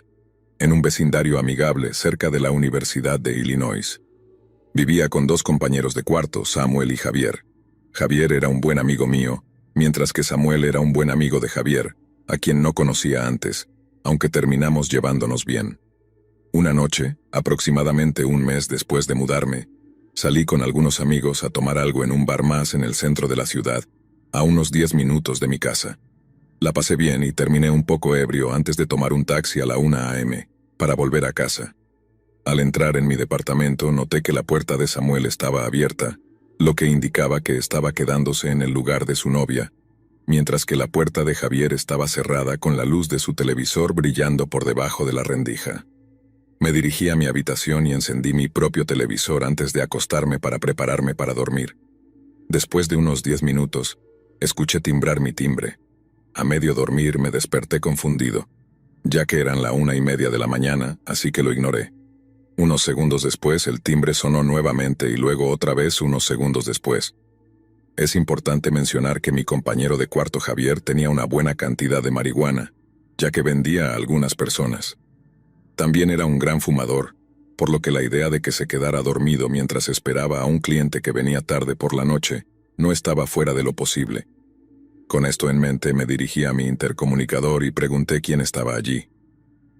Speaker 1: en un vecindario amigable cerca de la Universidad de Illinois. Vivía con 2 compañeros de cuarto, Samuel y Javier. Javier era un buen amigo mío, mientras que Samuel era un buen amigo de Javier, a quien no conocía antes, aunque terminamos llevándonos bien. Una noche, aproximadamente un mes después de mudarme, salí con algunos amigos a tomar algo en un bar más en el centro de la ciudad, a unos 10 minutos de mi casa. La pasé bien y terminé un poco ebrio antes de tomar un taxi a la 1 a.m. para volver a casa. Al entrar en mi departamento noté que la puerta de Samuel estaba abierta, lo que indicaba que estaba quedándose en el lugar de su novia, mientras que la puerta de Javier estaba cerrada con la luz de su televisor brillando por debajo de la rendija. Me dirigí a mi habitación y encendí mi propio televisor antes de acostarme para prepararme para dormir. Después de unos 10 minutos, escuché timbrar mi timbre. A medio dormir me desperté confundido, ya que eran la 1:30 de la mañana, así que lo ignoré. Unos segundos después el timbre sonó nuevamente y luego otra vez unos segundos después. Es importante mencionar que mi compañero de cuarto Javier tenía una buena cantidad de marihuana, ya que vendía a algunas personas. También era un gran fumador, por lo que la idea de que se quedara dormido mientras esperaba a un cliente que venía tarde por la noche no estaba fuera de lo posible. Con esto en mente me dirigí a mi intercomunicador y pregunté quién estaba allí.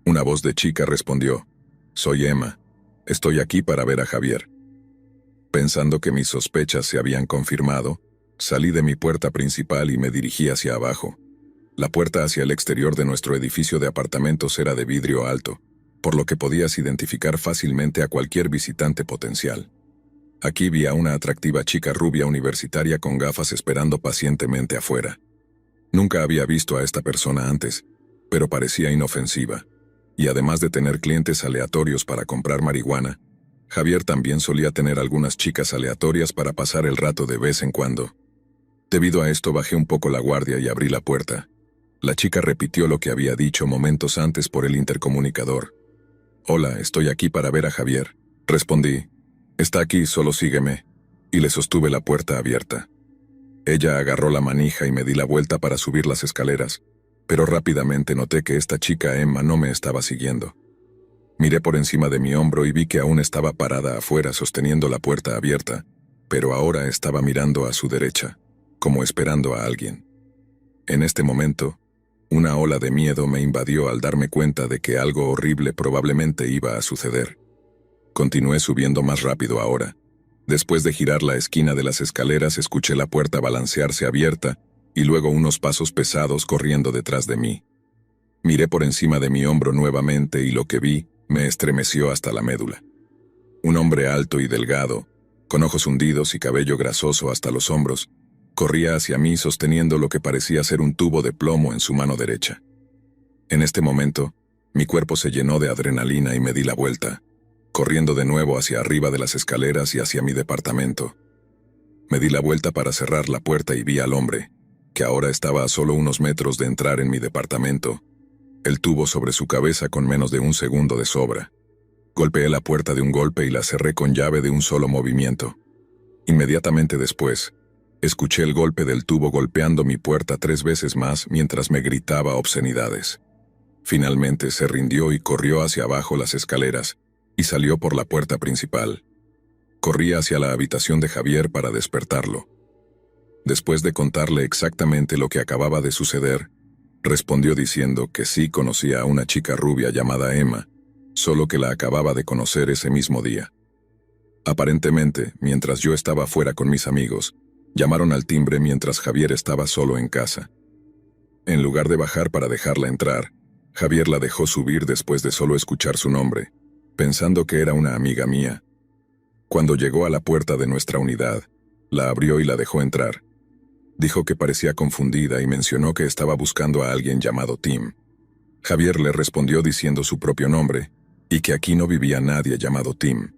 Speaker 1: Una voz de chica respondió: «Soy Emma. Estoy aquí para ver a Javier». Pensando que mis sospechas se habían confirmado, salí de mi puerta principal y me dirigí hacia abajo. La puerta hacia el exterior de nuestro edificio de apartamentos era de vidrio alto, por lo que podías identificar fácilmente a cualquier visitante potencial. Aquí vi a una atractiva chica rubia universitaria con gafas esperando pacientemente afuera. Nunca había visto a esta persona antes, pero parecía inofensiva. Y además de tener clientes aleatorios para comprar marihuana, Javier también solía tener algunas chicas aleatorias para pasar el rato de vez en cuando. Debido a esto bajé un poco la guardia y abrí la puerta. La chica repitió lo que había dicho momentos antes por el intercomunicador. «Hola, estoy aquí para ver a Javier», respondí. «Está aquí, solo sígueme», y le sostuve la puerta abierta. Ella agarró la manija y me di la vuelta para subir las escaleras. pero rápidamente noté que esta chica Emma no me estaba siguiendo. Miré por encima de mi hombro y vi que aún estaba parada afuera sosteniendo la puerta abierta, pero ahora estaba mirando a su derecha, como esperando a alguien. En este momento, una ola de miedo me invadió al darme cuenta de que algo horrible probablemente iba a suceder. Continué subiendo más rápido ahora. Después de girar la esquina de las escaleras, escuché la puerta balancearse abierta y luego unos pasos pesados corriendo detrás de mí. Miré por encima de mi hombro nuevamente y lo que vi me estremeció hasta la médula. Un hombre alto y delgado, con ojos hundidos y cabello grasoso hasta los hombros, corría hacia mí sosteniendo lo que parecía ser un tubo de plomo en su mano derecha. En este momento, mi cuerpo se llenó de adrenalina y me di la vuelta, corriendo de nuevo hacia arriba de las escaleras y hacia mi departamento. Me di la vuelta para cerrar la puerta y vi al hombre, que ahora estaba a solo unos metros de entrar en mi departamento, el tubo sobre su cabeza con menos de un segundo de sobra. Golpeé la puerta de un golpe y la cerré con llave de un solo movimiento. Inmediatamente después, escuché el golpe del tubo golpeando mi puerta 3 veces más mientras me gritaba obscenidades. Finalmente se rindió y corrió hacia abajo las escaleras y salió por la puerta principal. Corrí hacia la habitación de Javier para despertarlo. Después de contarle exactamente lo que acababa de suceder, respondió diciendo que sí conocía a una chica rubia llamada Emma, solo que la acababa de conocer ese mismo día. Aparentemente, mientras yo estaba fuera con mis amigos, llamaron al timbre mientras Javier estaba solo en casa. En lugar de bajar para dejarla entrar, Javier la dejó subir después de solo escuchar su nombre, pensando que era una amiga mía. Cuando llegó a la puerta de nuestra unidad, la abrió y la dejó entrar. Dijo que parecía confundida y mencionó que estaba buscando a alguien llamado Tim. Javier le respondió diciendo su propio nombre, y que aquí no vivía nadie llamado Tim.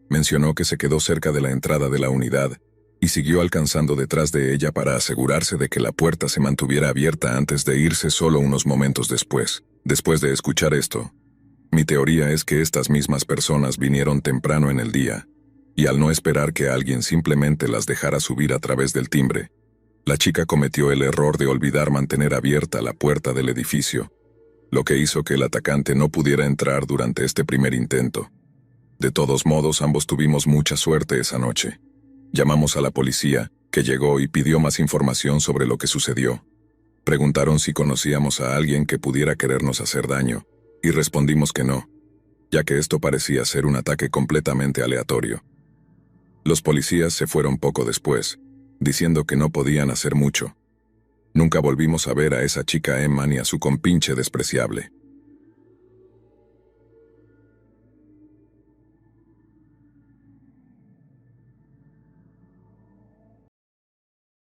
Speaker 1: Mencionó que se quedó cerca de la entrada de la unidad, y siguió alcanzando detrás de ella para asegurarse de que la puerta se mantuviera abierta antes de irse solo unos momentos después. Después de escuchar esto, mi teoría es que estas mismas personas vinieron temprano en el día, y al no esperar que alguien simplemente las dejara subir a través del timbre, la chica cometió el error de olvidar mantener abierta la puerta del edificio, lo que hizo que el atacante no pudiera entrar durante este primer intento. De todos modos, ambos tuvimos mucha suerte esa noche. Llamamos a la policía, que llegó y pidió más información sobre lo que sucedió. Preguntaron si conocíamos a alguien que pudiera querernos hacer daño, y respondimos que no, ya que esto parecía ser un ataque completamente aleatorio. Los policías se fueron poco después, diciendo que no podían hacer mucho. Nunca volvimos a ver a esa chica Emma ni a su compinche despreciable.